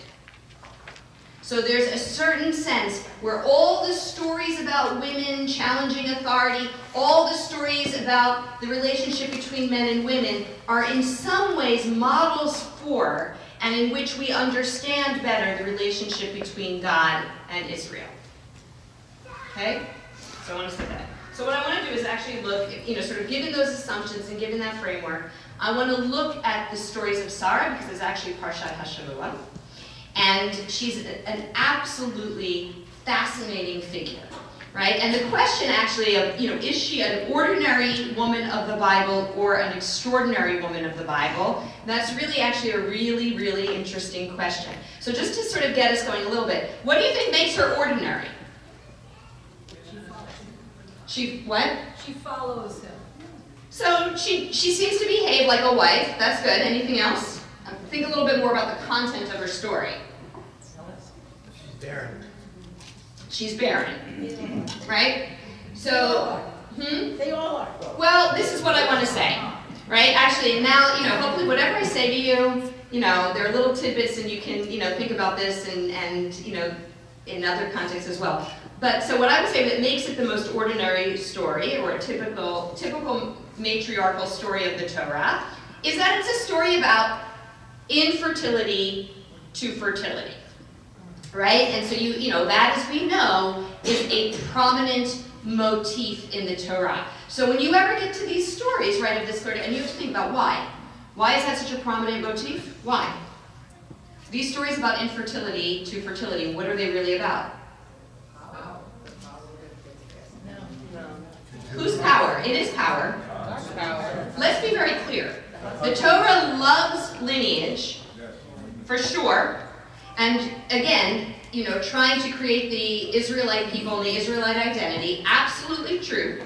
So there's a certain sense where all the stories about women challenging authority, all the stories about the relationship between men and women are in some ways models for and in which we understand better the relationship between God and Israel. Okay? So I want to say that. So what I want to do is actually look, sort of given those assumptions and given that framework, I want to look at the stories of Sarah, because it's actually Parshat HaShavua. And she's an absolutely fascinating figure, right? And the question actually of, is she an ordinary woman of the Bible or an extraordinary woman of the Bible? That's really actually a really, really interesting question. So just to sort of get us going a little bit, what do you think makes her ordinary? She what? She follows him. So she seems to behave like a wife. That's good. Anything else? Think a little bit more about the content of her story. She's barren. She's barren, right? So, They all are. well, this is what I want to say, right? Actually, now, hopefully whatever I say to you, there are little tidbits and you can, think about this and in other contexts as well. But so what I would say that makes it the most ordinary story, or a typical matriarchal story of the Torah, is that it's a story about infertility to fertility, right? And so that, as we know, is a prominent motif in the Torah. So when you ever get to these stories, right, of this sort of, and you have to think about why. Why is that such a prominent motif? Why? These stories about infertility to fertility, what are they really about? Whose power? It is power. Let's be very clear. The Torah loves lineage, for sure. And again, trying to create the Israelite people and the Israelite identity, absolutely true.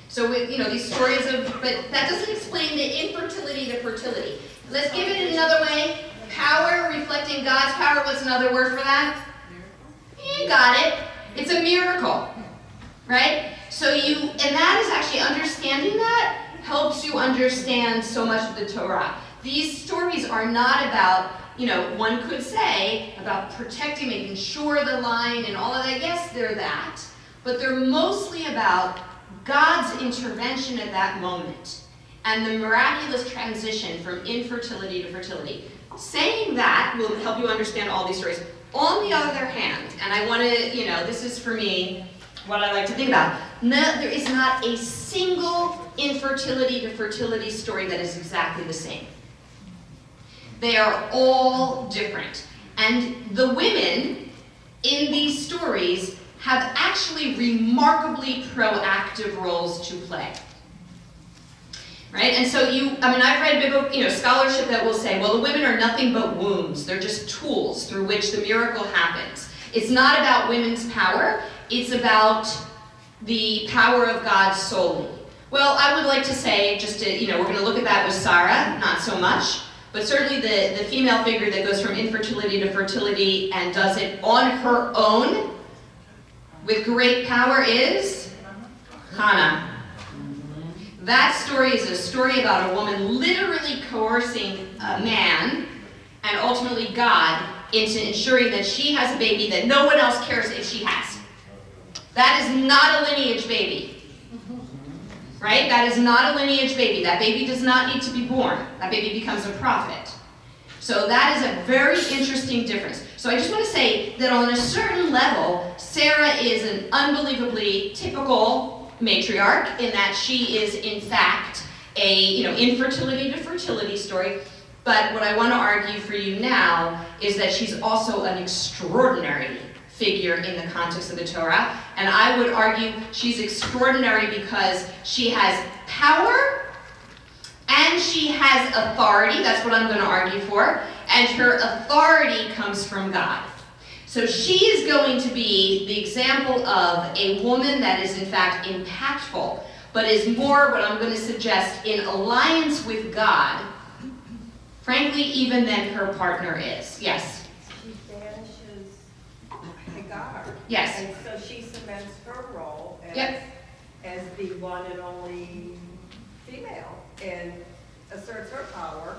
So with, these stories but that doesn't explain the infertility to fertility. Let's give it another way. Power, reflecting God's power, what's another word for that? You got it. It's a miracle, right? So and that is actually, understanding that helps you understand so much of the Torah. These stories are not about, one could say, about protecting, making sure the line and all of that. Yes, they're that. But they're mostly about God's intervention at that moment and the miraculous transition from infertility to fertility. Saying that will help you understand all these stories. On the other hand, and I want to, this is for me what I like to think about. No, there is not a single infertility to fertility story that is exactly the same. They are all different. And the women in these stories have actually remarkably proactive roles to play. Right? And so I've read biblical, scholarship that will say, well, the women are nothing but wombs. They're just tools through which the miracle happens. It's not about women's power. It's about the power of God solely. Well, I would like to say, just to, we're going to look at that with Sarah, not so much, but certainly the female figure that goes from infertility to fertility and does it on her own with great power is Hannah. That story is a story about a woman literally coercing a man and ultimately God into ensuring that she has a baby that no one else cares if she has. That is not a lineage baby. Right? That is not a lineage baby. That baby does not need to be born. That baby becomes a prophet. So that is a very interesting difference. So I just want to say that on a certain level, Sarah is an unbelievably typical matriarch in that she is, in fact, a infertility to fertility story. But what I want to argue for you now is that she's also an extraordinary figure in the context of the Torah. And I would argue she's extraordinary because she has power and she has authority. That's what I'm going to argue for. And her authority comes from God. So she is going to be the example of a woman that is in fact impactful, but is more, what I'm going to suggest, in alliance with God, frankly, even than her partner is. Yes? She banishes Hagar. Yes. And so she cements her role as, Yep. as the one and only female and asserts her power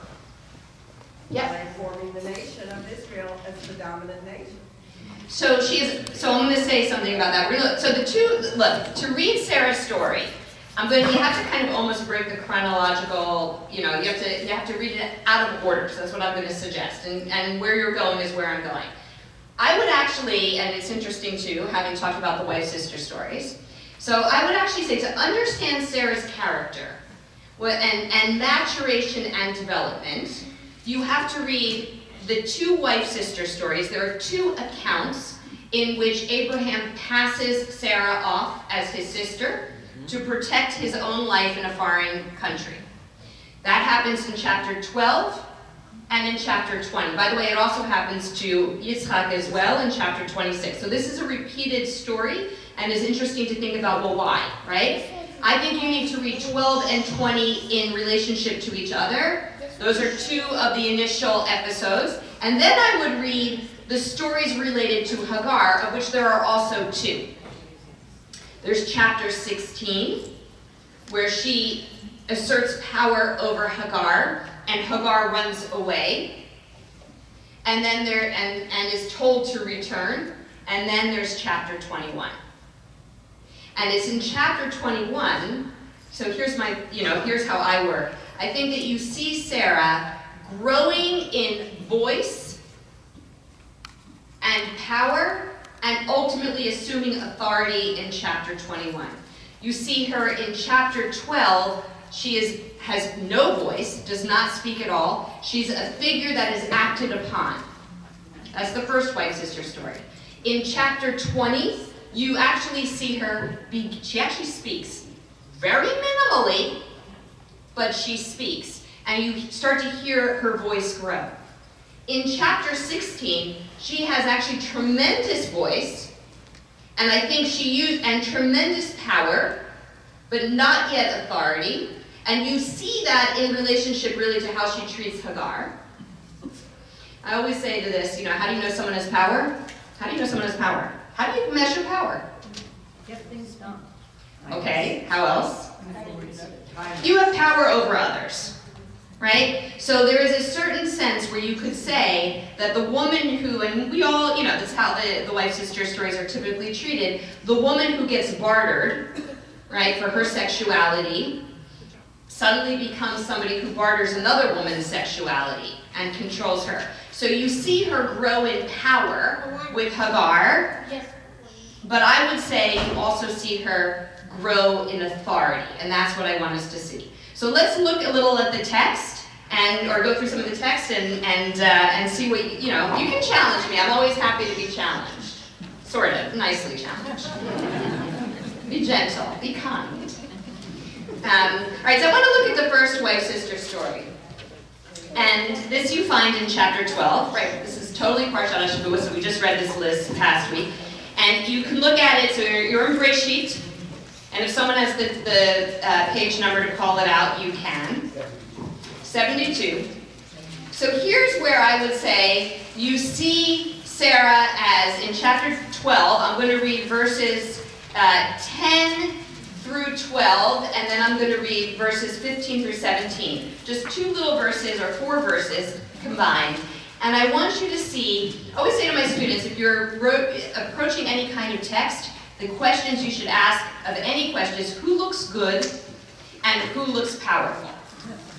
Yep. by forming the nation of Israel as the dominant nation. So I'm going to say something about that. So to read Sarah's story, you have to kind of almost break the chronological, you have to read it out of order. So that's what I'm going to suggest. And where you're going is where I'm going. I would actually, and it's interesting too, having talked about the wife-sister stories, so I would actually say to understand Sarah's character and maturation and development, you have to read the two wife-sister stories. There are two accounts in which Abraham passes Sarah off as his sister to protect his own life in a foreign country. That happens in chapter 12 and in chapter 20. By the way, it also happens to Yitzchak as well in chapter 26. So this is a repeated story, and it's interesting to think about, well, why, right? I think you need to read 12 and 20 in relationship to each other. Those are two of the initial episodes. And then I would read the stories related to Hagar, of which there are also two. There's chapter 16, where she asserts power over Hagar, and Hagar runs away, and then and is told to return. And then there's chapter 21. And it's in chapter 21, so here's how I work. I think that you see Sarah growing in voice and power and ultimately assuming authority in chapter 21. You see her in chapter 12, she has no voice, does not speak at all. She's a figure that is acted upon. That's the first wife-sister story. In chapter 20, you actually see her, she actually speaks. Very minimally, but she speaks. And you start to hear her voice grow. In chapter 16, she has actually tremendous voice, and I think and tremendous power, but not yet authority. And you see that in relationship really to how she treats Hagar. I always say to this, how do you know someone has power? How do you know someone has power? How do you measure power? Get things done. Okay, how else? You have power over others, right? So there is a certain sense where you could say that the woman who, and we all, that's how the wife-sister stories are typically treated, the woman who gets bartered, right, for her sexuality, suddenly becomes somebody who barters another woman's sexuality and controls her. So you see her grow in power with Hagar, but I would say you also see her grow in authority, and that's what I want us to see. So let's look a little at the text, or go through some of the text and see what, you can challenge me. I'm always happy to be challenged. Sort of, nicely challenged. Be gentle, be kind. All right, so I want to look at the first wife-sister story. And this you find in chapter 12, right? This is totally Parshat Shavua, so we just read this list past week. And you can look at it, so you're in Breshit, and if someone has the page number to call it out, you can. 72. So here's where I would say you see Sarah as, in chapter 12, I'm going to read verses 10 through 12, and then I'm going to read verses 15 through 17. Just two little verses, or 4 verses combined. And I want you to see, I always say to my students, if you're approaching any kind of text, the questions you should ask of any question is who looks good and who looks powerful.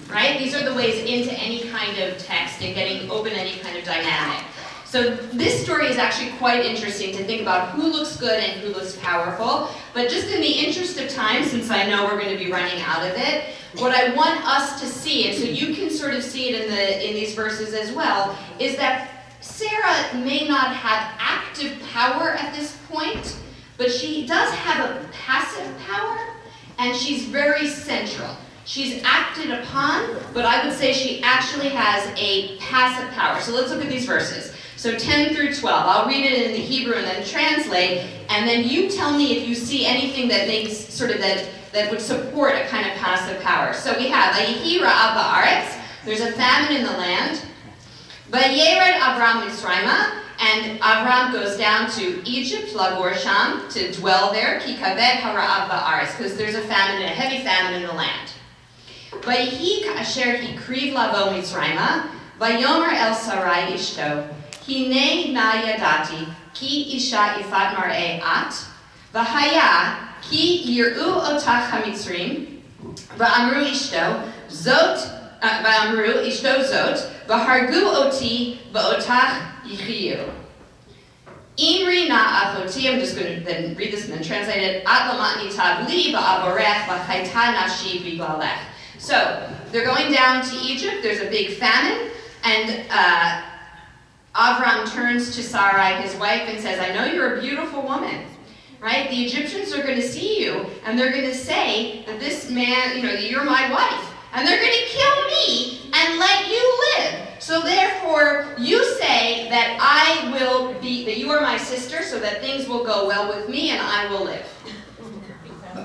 Right? These are the ways into any kind of text and getting open any kind of dynamic. So this story is actually quite interesting to think about who looks good and who looks powerful. But just in the interest of time, since I know we're going to be running out of it, what I want us to see, and so you can sort of see it in these verses as well, is that Sarah may not have active power at this point, but she does have a passive power, and she's very central. She's acted upon, but I would say she actually has a passive power. So let's look at these verses. So 10 through 12. I'll read it in the Hebrew and then translate, and then you tell me if you see anything that makes sort of that would support a kind of passive power. So we have Vayehi Ra'av ba'aretz. There's a famine in the land. Vayered Avram Mitzrayma, and Avram goes down to Egypt, Lagor Sham, to dwell there. Ki kaved hara'av ba'aretz, because there's a famine, a heavy famine in the land. Vayehi ka'asher hikriv lavo Mitzrayma, vayomer el Sarai ishto. Hine na yadati, ki isha ifat mar'e at, v'haya ki yir'u otach hamitzrim, v'amru ishto zot, v'hargu oti v'otach yichiyu. Imri na achoti, I'm just going to then read this and then translate it. At lamatni tavli v'avorech v'chaita nafshi b'glalech. So, they're going down to Egypt, there's a big famine, and Avram turns to Sarai, his wife, and says, I know you're a beautiful woman, right? The Egyptians are going to see you, and they're going to say that this man, you're my wife, and they're going to kill me and let you live. So therefore, you say that that you are my sister, so that things will go well with me and I will live.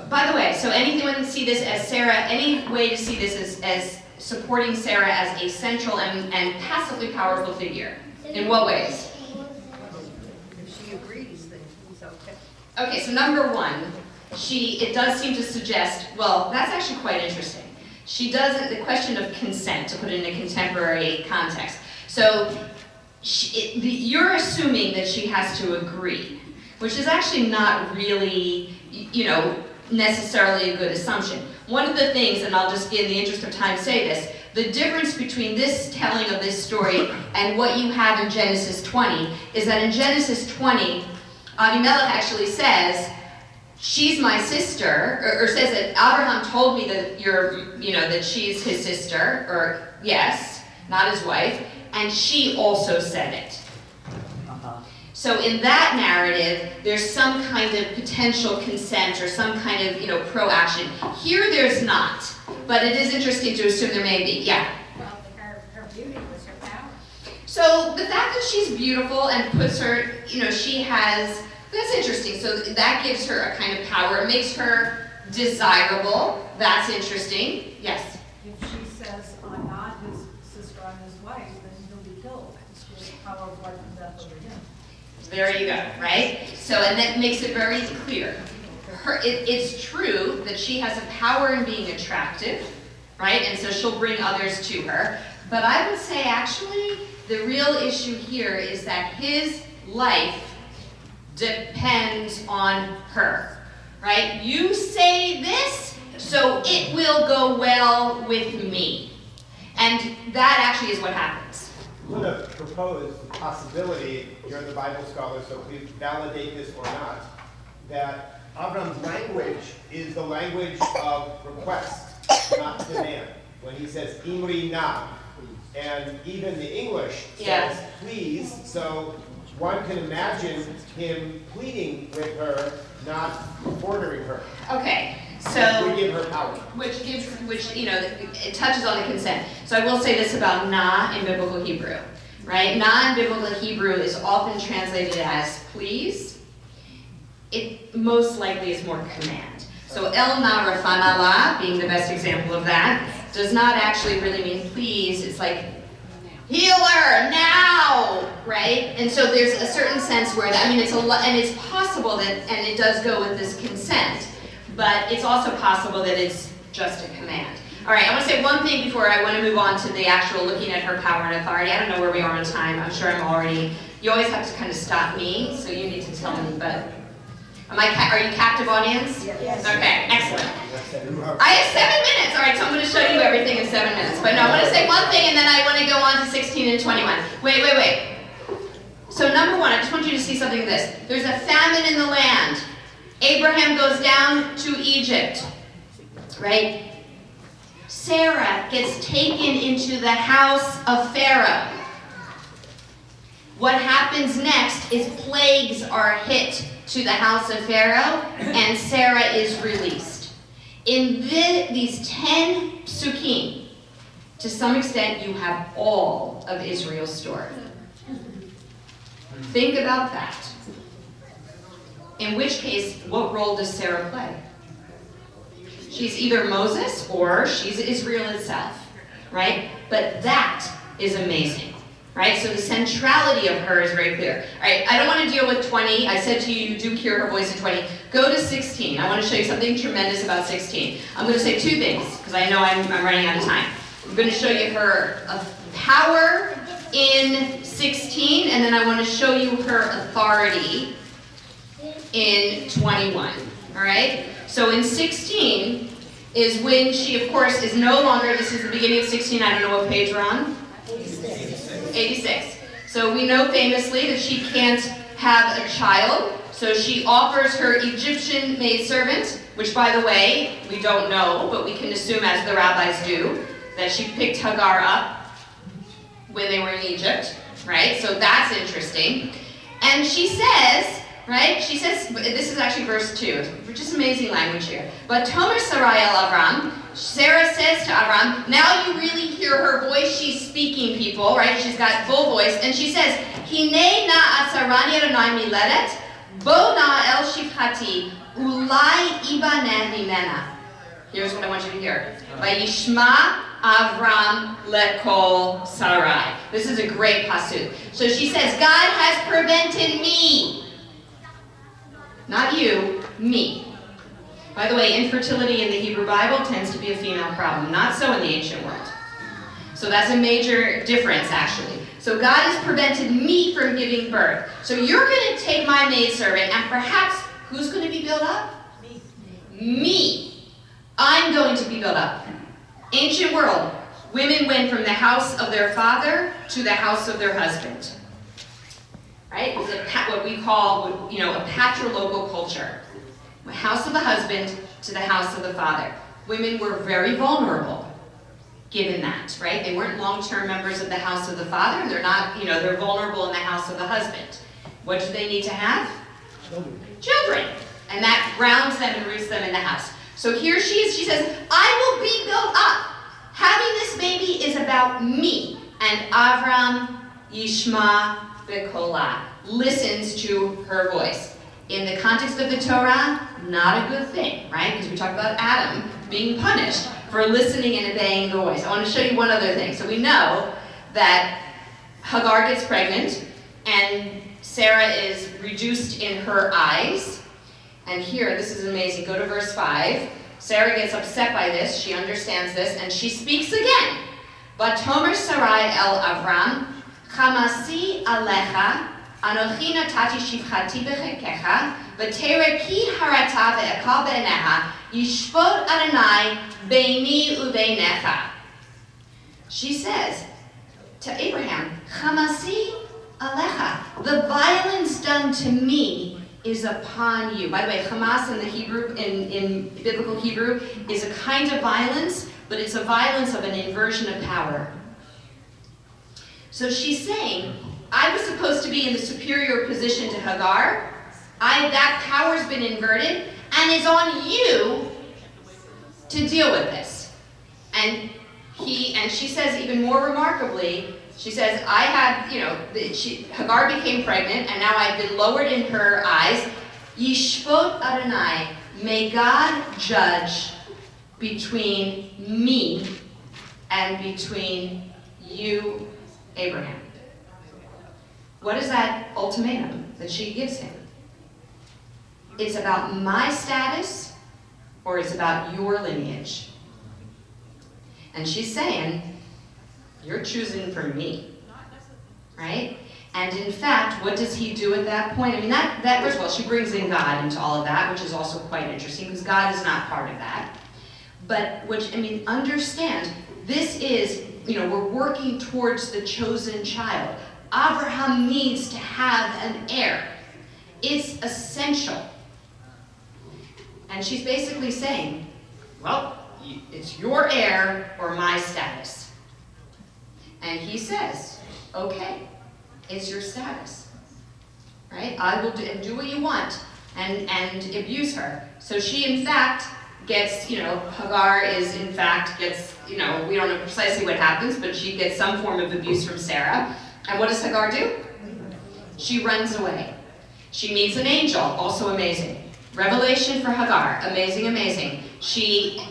By the way, so anyone see this as Sarah, any way to see this as supporting Sarah as a central and passively powerful figure? In what ways? If she agrees, then it's okay. Okay, so number one, it does seem to suggest, well, that's actually quite interesting. She doesn't, the question of consent, to put it in a contemporary context. So you're assuming that she has to agree, which is actually not really, necessarily a good assumption. One of the things, and I'll just in the interest of time say this, the difference between this telling of this story and what you have in Genesis 20 is that in Genesis 20, Avimelech actually says, she's my sister, or says that Abraham told me that that she's his sister, or yes, not his wife, and she also said it. So in that narrative, there's some kind of potential consent or some kind of, pro-action. Here there's not, but it is interesting to assume there may be. Yeah? Well, her beauty was her power. So the fact that she's beautiful and puts her, that's interesting. So that gives her a kind of power. It makes her desirable. That's interesting. Yes? If she says, I'm not his sister, I'm his wife, then he'll be killed. She has power of life and death over him. There you go, right? So, and that makes it very clear. It's true that she has a power in being attractive, right? And so she'll bring others to her. But I would say, actually, the real issue here is that his life depends on her, right? You say this, so it will go well with me. And that actually is what happens. I'm going to propose the possibility, you're the Bible scholar, so please validate this or not, that Avram's language is the language of request, not demand. When he says, Imri na, and even the English says, please, so one can imagine him pleading with her, not ordering her. Okay, so We give her power. which it touches on the consent. So I will say this about na in biblical Hebrew, right? Na in biblical Hebrew is often translated as please. It most likely is more command. So el na rafana la, being the best example of that, does not actually really mean please. It's like heal her now, right? And so there's a certain sense where and it's possible that, and it does go with this consent, but it's also possible that it's just a command. All right, I want to say one thing before I want to move on to the actual looking at her power and authority. I don't know where we are on time. I'm sure you always have to kind of stop me, so you need to tell me, but are you captive audience? Yes. Okay, excellent. I have 7 minutes. All right, so I'm going to show you everything in 7 minutes. But no, I want to say one thing, and then I want to go on to 16 and 21. Wait. So number one, I just want you to see something of this. There's a famine in the land. Abraham goes down to Egypt, right? Sarah gets taken into the house of Pharaoh. What happens next is plagues are hit to the house of Pharaoh, and Sarah is released. In these 10 psukim, to some extent, you have all of Israel's story. Think about that. In which case, what role does Sarah play? She's either Moses or she's Israel itself, right? But that is amazing, right? So the centrality of her is very clear. All right, I don't want to deal with 20. I said to you, you do hear her voice in 20. Go to 16. I want to show you something tremendous about 16. I'm going to say two things, because I know I'm running out of time. I'm going to show you her power in 16, and then I want to show you her authority in 21. All right? So in 16 is when she, of course, is no longer, this is the beginning of 16, I don't know what page we're on. 86. So we know famously that she can't have a child, so she offers her Egyptian maidservant, which, by the way, we don't know, but we can assume, as the rabbis do, that she picked Hagar up when they were in Egypt, right? So that's interesting. And she says, right, she says, this is actually verse 2, just amazing language here. But Tomer Sarai el Avram, Sarah says to Avram, now you really hear her voice, she's speaking, people, right? She's got full voice, and she says, Hine na atzarani Adonai miledet, bo na el shifchati, ulai ibaneh mimena. Here's what I want you to hear. Vayishma Avram lekol Sarai. This is a great pasuk. So she says, God has prevented me. Not you, me. By the way, infertility in the Hebrew Bible tends to be a female problem. Not so in the ancient world. So that's a major difference, actually. So God has prevented me from giving birth. So you're going to take my maidservant, and perhaps, who's going to be built up? Me. I'm going to be built up. Ancient world, women went from the house of their father to the house of their husband. Right? It was what we call, a patrilocal culture. The house of the husband to the house of the father. Women were very vulnerable, given that, right? They weren't long-term members of the house of the father, and they're not, they're vulnerable in the house of the husband. What do they need to have? Children. And that grounds them and roots them in the house. So here she is, she says, I will be built up. Having this baby is about me. And Avram Yishma Bekolah listens to her voice. In the context of the Torah, not a good thing, right? Because we talked about Adam being punished for listening and obeying the voice. I want to show you one other thing. So we know that Hagar gets pregnant, and Sarah is reduced in her eyes. And here, this is amazing. Go to verse 5. Sarah gets upset by this. She understands this, and she speaks again. But Tomer Sarai el Avram, Chamasi alecha, Anochi natati shivchati bechekecha, v'tereh ki harata ve'ekal be'eneha, yishpot Adonai beini u'beinecha. She says to Abraham, Chamasi alecha, the violence done to me is upon you. By the way, Hamas in the Hebrew, in biblical Hebrew, is a kind of violence, but it's a violence of an inversion of power. So she's saying, I was supposed to be in the superior position to Hagar. That power's been inverted, and it's on you to deal with this. And she says, even more remarkably, she says, I had, Hagar became pregnant, and now I've been lowered in her eyes. Yishpot Adonai, may God judge between me and between you, Abraham. What is that ultimatum that she gives him? It's about my status, or it's about your lineage. And she's saying, you're choosing for me, right? And in fact, what does he do at that point? I mean, that first of all, she brings in God into all of that, which is also quite interesting, because God is not part of that. But, understand, this is, we're working towards the chosen child. Abraham needs to have an heir. It's essential. And she's basically saying, well, it's your heir or my status. And he says, okay, it's your status, right? I will do what you want and abuse her. So she, in fact, gets, Hagar gets, we don't know precisely what happens, but she gets some form of abuse from Sarah. And what does Hagar do? She runs away. She meets an angel, also amazing. Revelation for Hagar, amazing, amazing.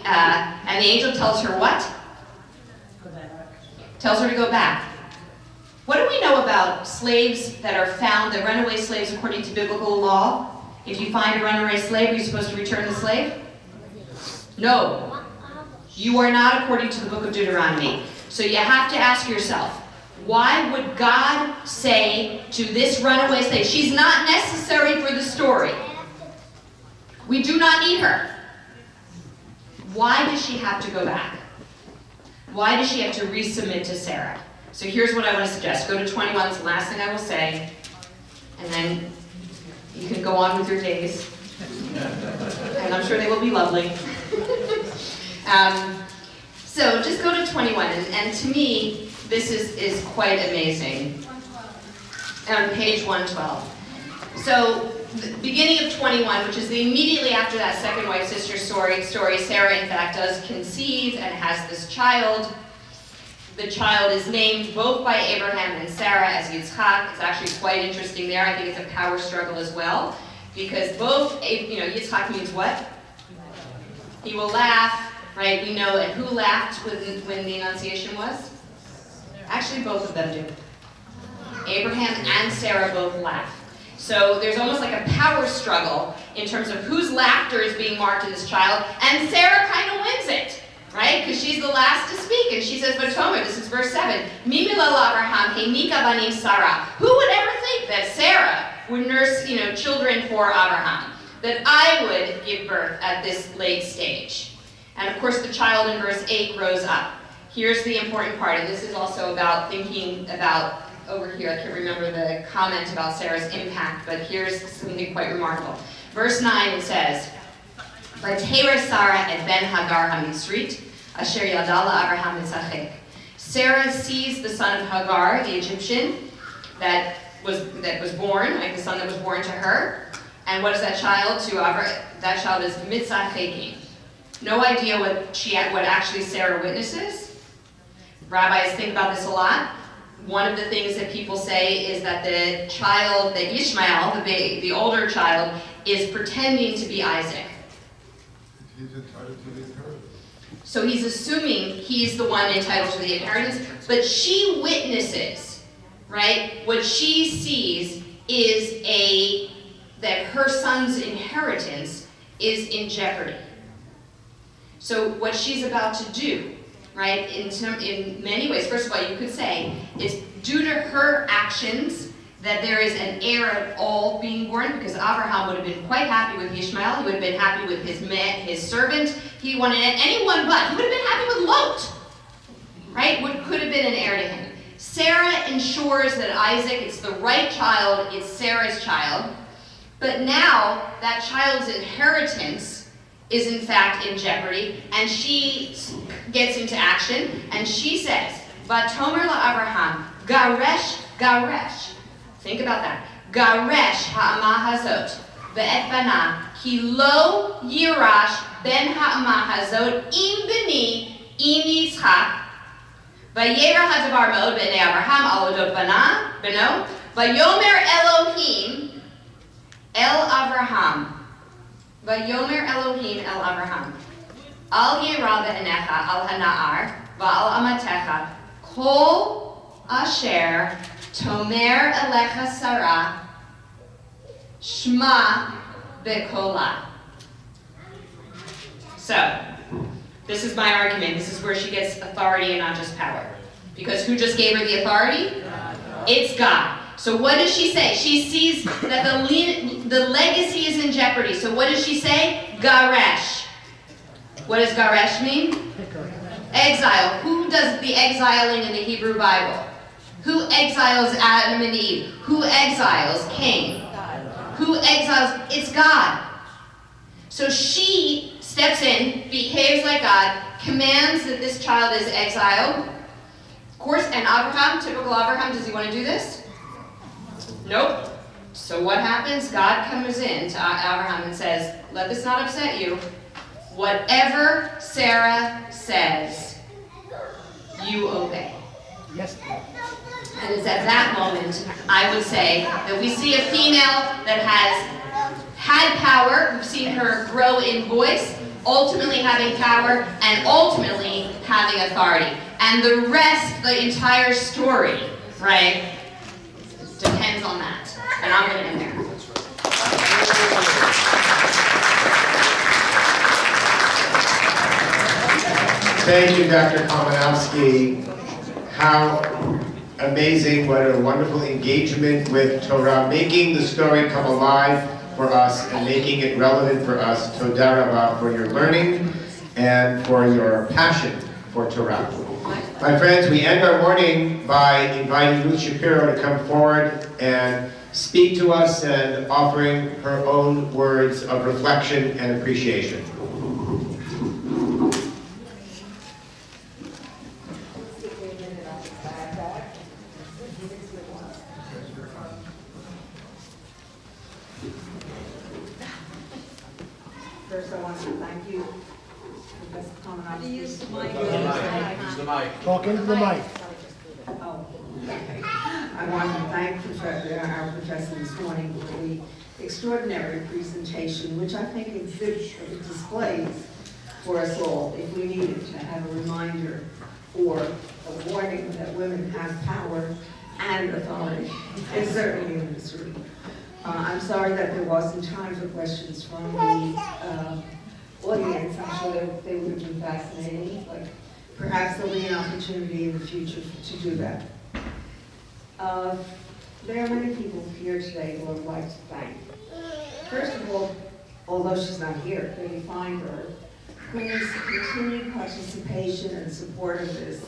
And the angel tells her what? Tells her to go back. What do we know about slaves that are found, the runaway slaves according to biblical law? If you find a runaway slave, are you supposed to return the slave? No. You are not according to the book of Deuteronomy. So you have to ask yourself, Why would God say to this runaway slave, she's not necessary for the story. We do not need her. Why does she have to go back? Why does she have to resubmit to Sarah? So here's what I want to suggest. Go to 21, it's the last thing I will say. And then you can go on with your days. And I'm sure they will be lovely. So just go to 21. And to me, this is quite amazing. On page 112. So the beginning of 21, which is immediately after that second wife sister story, Sarah in fact does conceive and has this child. The child is named both by Abraham and Sarah as Yitzchak. It's actually quite interesting there. I think it's a power struggle as well, because both, Yitzchak means what? He will laugh, right? We know and who laughed when the Annunciation was? Actually, both of them do. Abraham and Sarah both laugh. So there's almost like a power struggle in terms of whose laughter is being marked in this child, and Sarah kind of wins it, right? Because she's the last to speak, and she says, Vatomer, this is verse 7, Mimila Abraham, Heinika banim Sarah. Who would ever think that Sarah would nurse, children for Abraham? That I would give birth at this late stage. And of course, the child in verse 8 grows up. Here's the important part, and this is also about thinking about over here. I can't remember the comment about Sarah's impact, but here's something quite remarkable. Verse 9, it says, V'tera Sarah et ben Hagar hamitzrit, asher yadala Abraham mitzachek. Sarah sees the son of Hagar, the Egyptian, that was born, like the son that was born to her. And what is that child to Abraham? That child is mitzacheking. No idea what actually Sarah witnesses. Rabbis think about this a lot. One of the things that people say is that the child, that Ishmael, the older child, is pretending to be Isaac. He's entitled to the inheritance. So he's assuming he's the one entitled to the inheritance, but she witnesses, right? What she sees is that her son's inheritance is in jeopardy. So what she's about to do, right, in many ways, first of all, you could say, it's due to her actions that there is an heir at all being born, because Abraham would have been quite happy with Ishmael. He would have been happy with his servant. He wanted anyone but. He would have been happy with Lot, right? What could have been an heir to him. Sarah ensures that Isaac, it's the right child, it's Sarah's child. But now that child's inheritance is in fact in jeopardy, and she gets into action, and she says, Vatomer la Abraham, Garesh, Garesh. Think about that. Garesh ha'amah hazot, ve'et bana, ki lo yirash ben ha'amah hazot im beni, im Yitzchak, vayera hadavar me'od b'nei Abraham al odot beno, vayomer Elohim el Abraham, Vayomer Elohim el Abraham, Al yira be'enecha al hana'ar, va'al amatecha, kol asher tomer elecha Sarah, shma bekola. So, this is my argument. This is where she gets authority and not just power. Because who just gave her the authority? It's God. So what does she say? She sees that the legacy is in jeopardy. So what does she say? Garesh. What does Garesh mean? Exile. Who does the exiling in the Hebrew Bible? Who exiles Adam and Eve? Who exiles Cain? Who exiles? It's God. So she steps in, behaves like God, commands that this child is exiled. Of course, and Abraham, typical Abraham, does he want to do this? Nope. So what happens? God comes in to Abraham and says, let this not upset you. Whatever Sarah says, you obey. Yes. And it's at that moment, I would say, that we see a female that has had power. We've seen her grow in voice, ultimately having power, and ultimately having authority. And the rest, the entire story, right, depends on that. And I'm going to end there. Thank you, Dr. Kalmanofsky. How amazing, what a wonderful engagement with Torah, making the story come alive for us and making it relevant for us. Toda Rabba for your learning and for your passion for Torah. My friends, we end our morning by inviting Rabbi Shapiro to come forward and speak to us and offering her own words of reflection and appreciation. First, I want to thank you, Professor Kalmanofsky. Use the mic. Use the mic. Talk into the mic. Oh, okay. I want to thank our professor this morning for the extraordinary presentation, which I think it displays for us all, if we needed to have a reminder or a warning that women have power and authority, and certainly in this room. I'm sorry that there wasn't time for questions from the audience. I'm sure they would have been fascinating, but perhaps there'll be an opportunity in the future to do that. There are many people here today who I would like to thank. First of all, although she's not here, let me find her, whose continued participation and support of this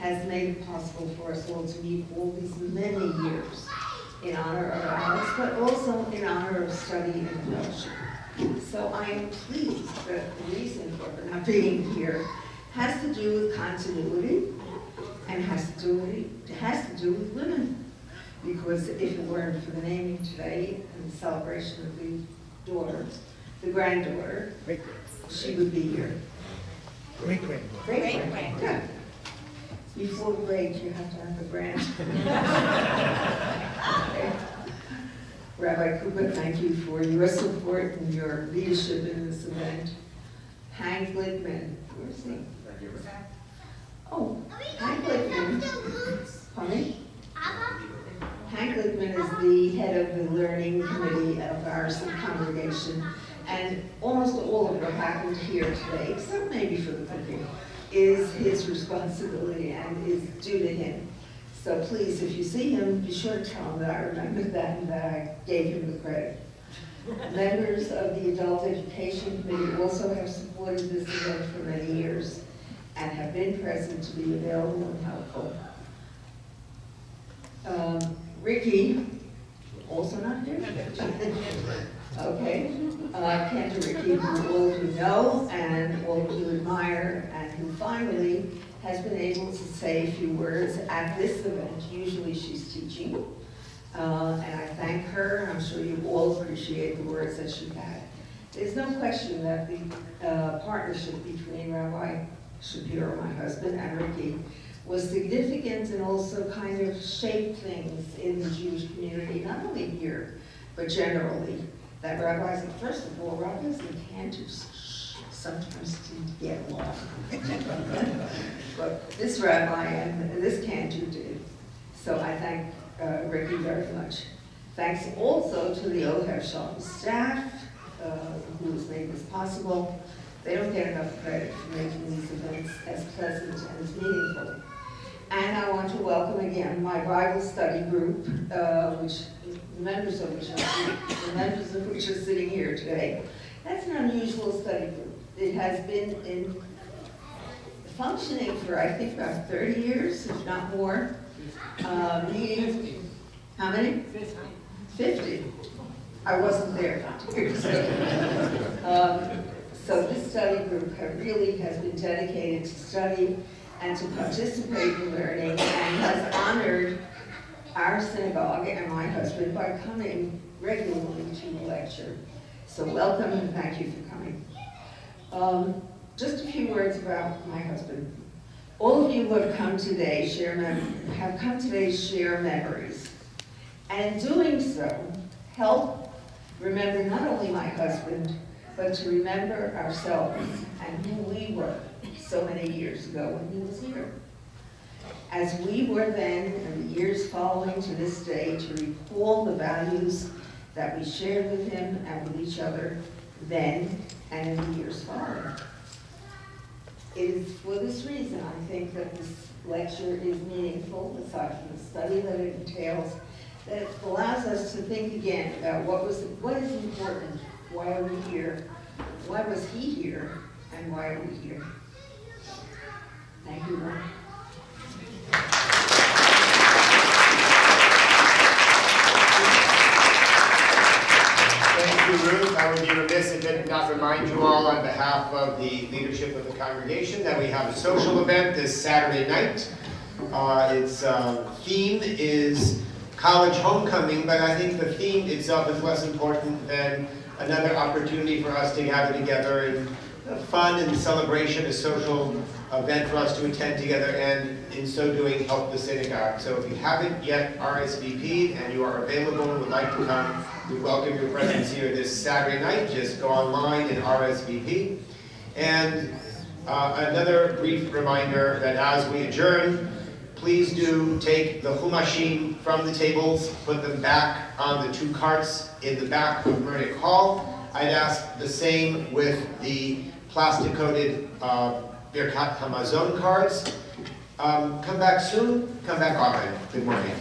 has made it possible for us all to meet all these many years in honor of Alex, but also in honor of study and fellowship. So I am pleased that the reason for her not being here has to do with continuity and has to do with women. Because if it weren't for the naming today and the celebration of the daughter, the granddaughter, she would be here. Great-granddaughter. Great-granddaughter. Yeah. Before great, you have to have the grand. Okay. Rabbi Cooper, thank you for your support and your leadership in this event. Hank Glickman, where is he? Oh, Hank Glickman. Pardon? Hank Glickman is the head of the learning committee of our congregation, and almost all of what happened here today, except maybe for the cooking, is his responsibility and is due to him. So please, if you see him, be sure to tell him that I remembered that and that I gave him the credit. Members of the Adult Education Committee also have supported this event for many years and have been present to be available and helpful. Ricky, also not here? Okay. Kent Ricky, who all of you know and all of you admire, and who finally has been able to say a few words at this event. Usually she's teaching. And I thank her, and I'm sure you all appreciate the words that she had. There's no question that the partnership between Rabbi Shapiro, my husband, and Ricky was significant and also kind of shaped things in the Jewish community, not only here, but generally. That rabbis, first of all, rabbis and cantors sometimes didn't get along. But this rabbi and this cantor did. So I thank Ricky very much. Thanks also to the Ohev Shalom staff who has made this possible. They don't get enough credit for making these events as pleasant and as meaningful. And I want to welcome again my Bible study group, the members of which are sitting here today. That's an unusual study group. It has been functioning for, I think, about 30 years, if not more. Meeting, how many? 50. I wasn't there. So this study group really has been dedicated to study and to participate in learning, and has honored our synagogue and my husband by coming regularly to the lecture. So welcome and thank you for coming. Just a few words about my husband. All of you who have come today share memories. And in doing so, help remember not only my husband, but to remember ourselves and who we were so many years ago when he was here. As we were then, and the years following to this day, to recall the values that we shared with him and with each other then and in the years following. It is for this reason, I think, that this lecture is meaningful, aside from the study that it entails, that it allows us to think again about what is important, why are we here, why was he here, and why are we here. Thank you, Ron. Thank you, Ruth. I would be remiss if I did not remind you all on behalf of the leadership of the congregation that we have a social event this Saturday night. Its theme is college homecoming, but I think the theme itself is less important than another opportunity for us to gather together and fun and celebration, a social event for us to attend together, and in so doing help the synagogue. So if you haven't yet RSVP'd and you are available and would like to come, we welcome your presence here this Saturday night. Just go online and RSVP. And another brief reminder that as we adjourn, please do take the humashim from the tables, put them back on the 2 carts in the back of Murnick Hall. I'd ask the same with the plastic-coated Birkat Hamazon cards. Come back soon, come back often. Good morning.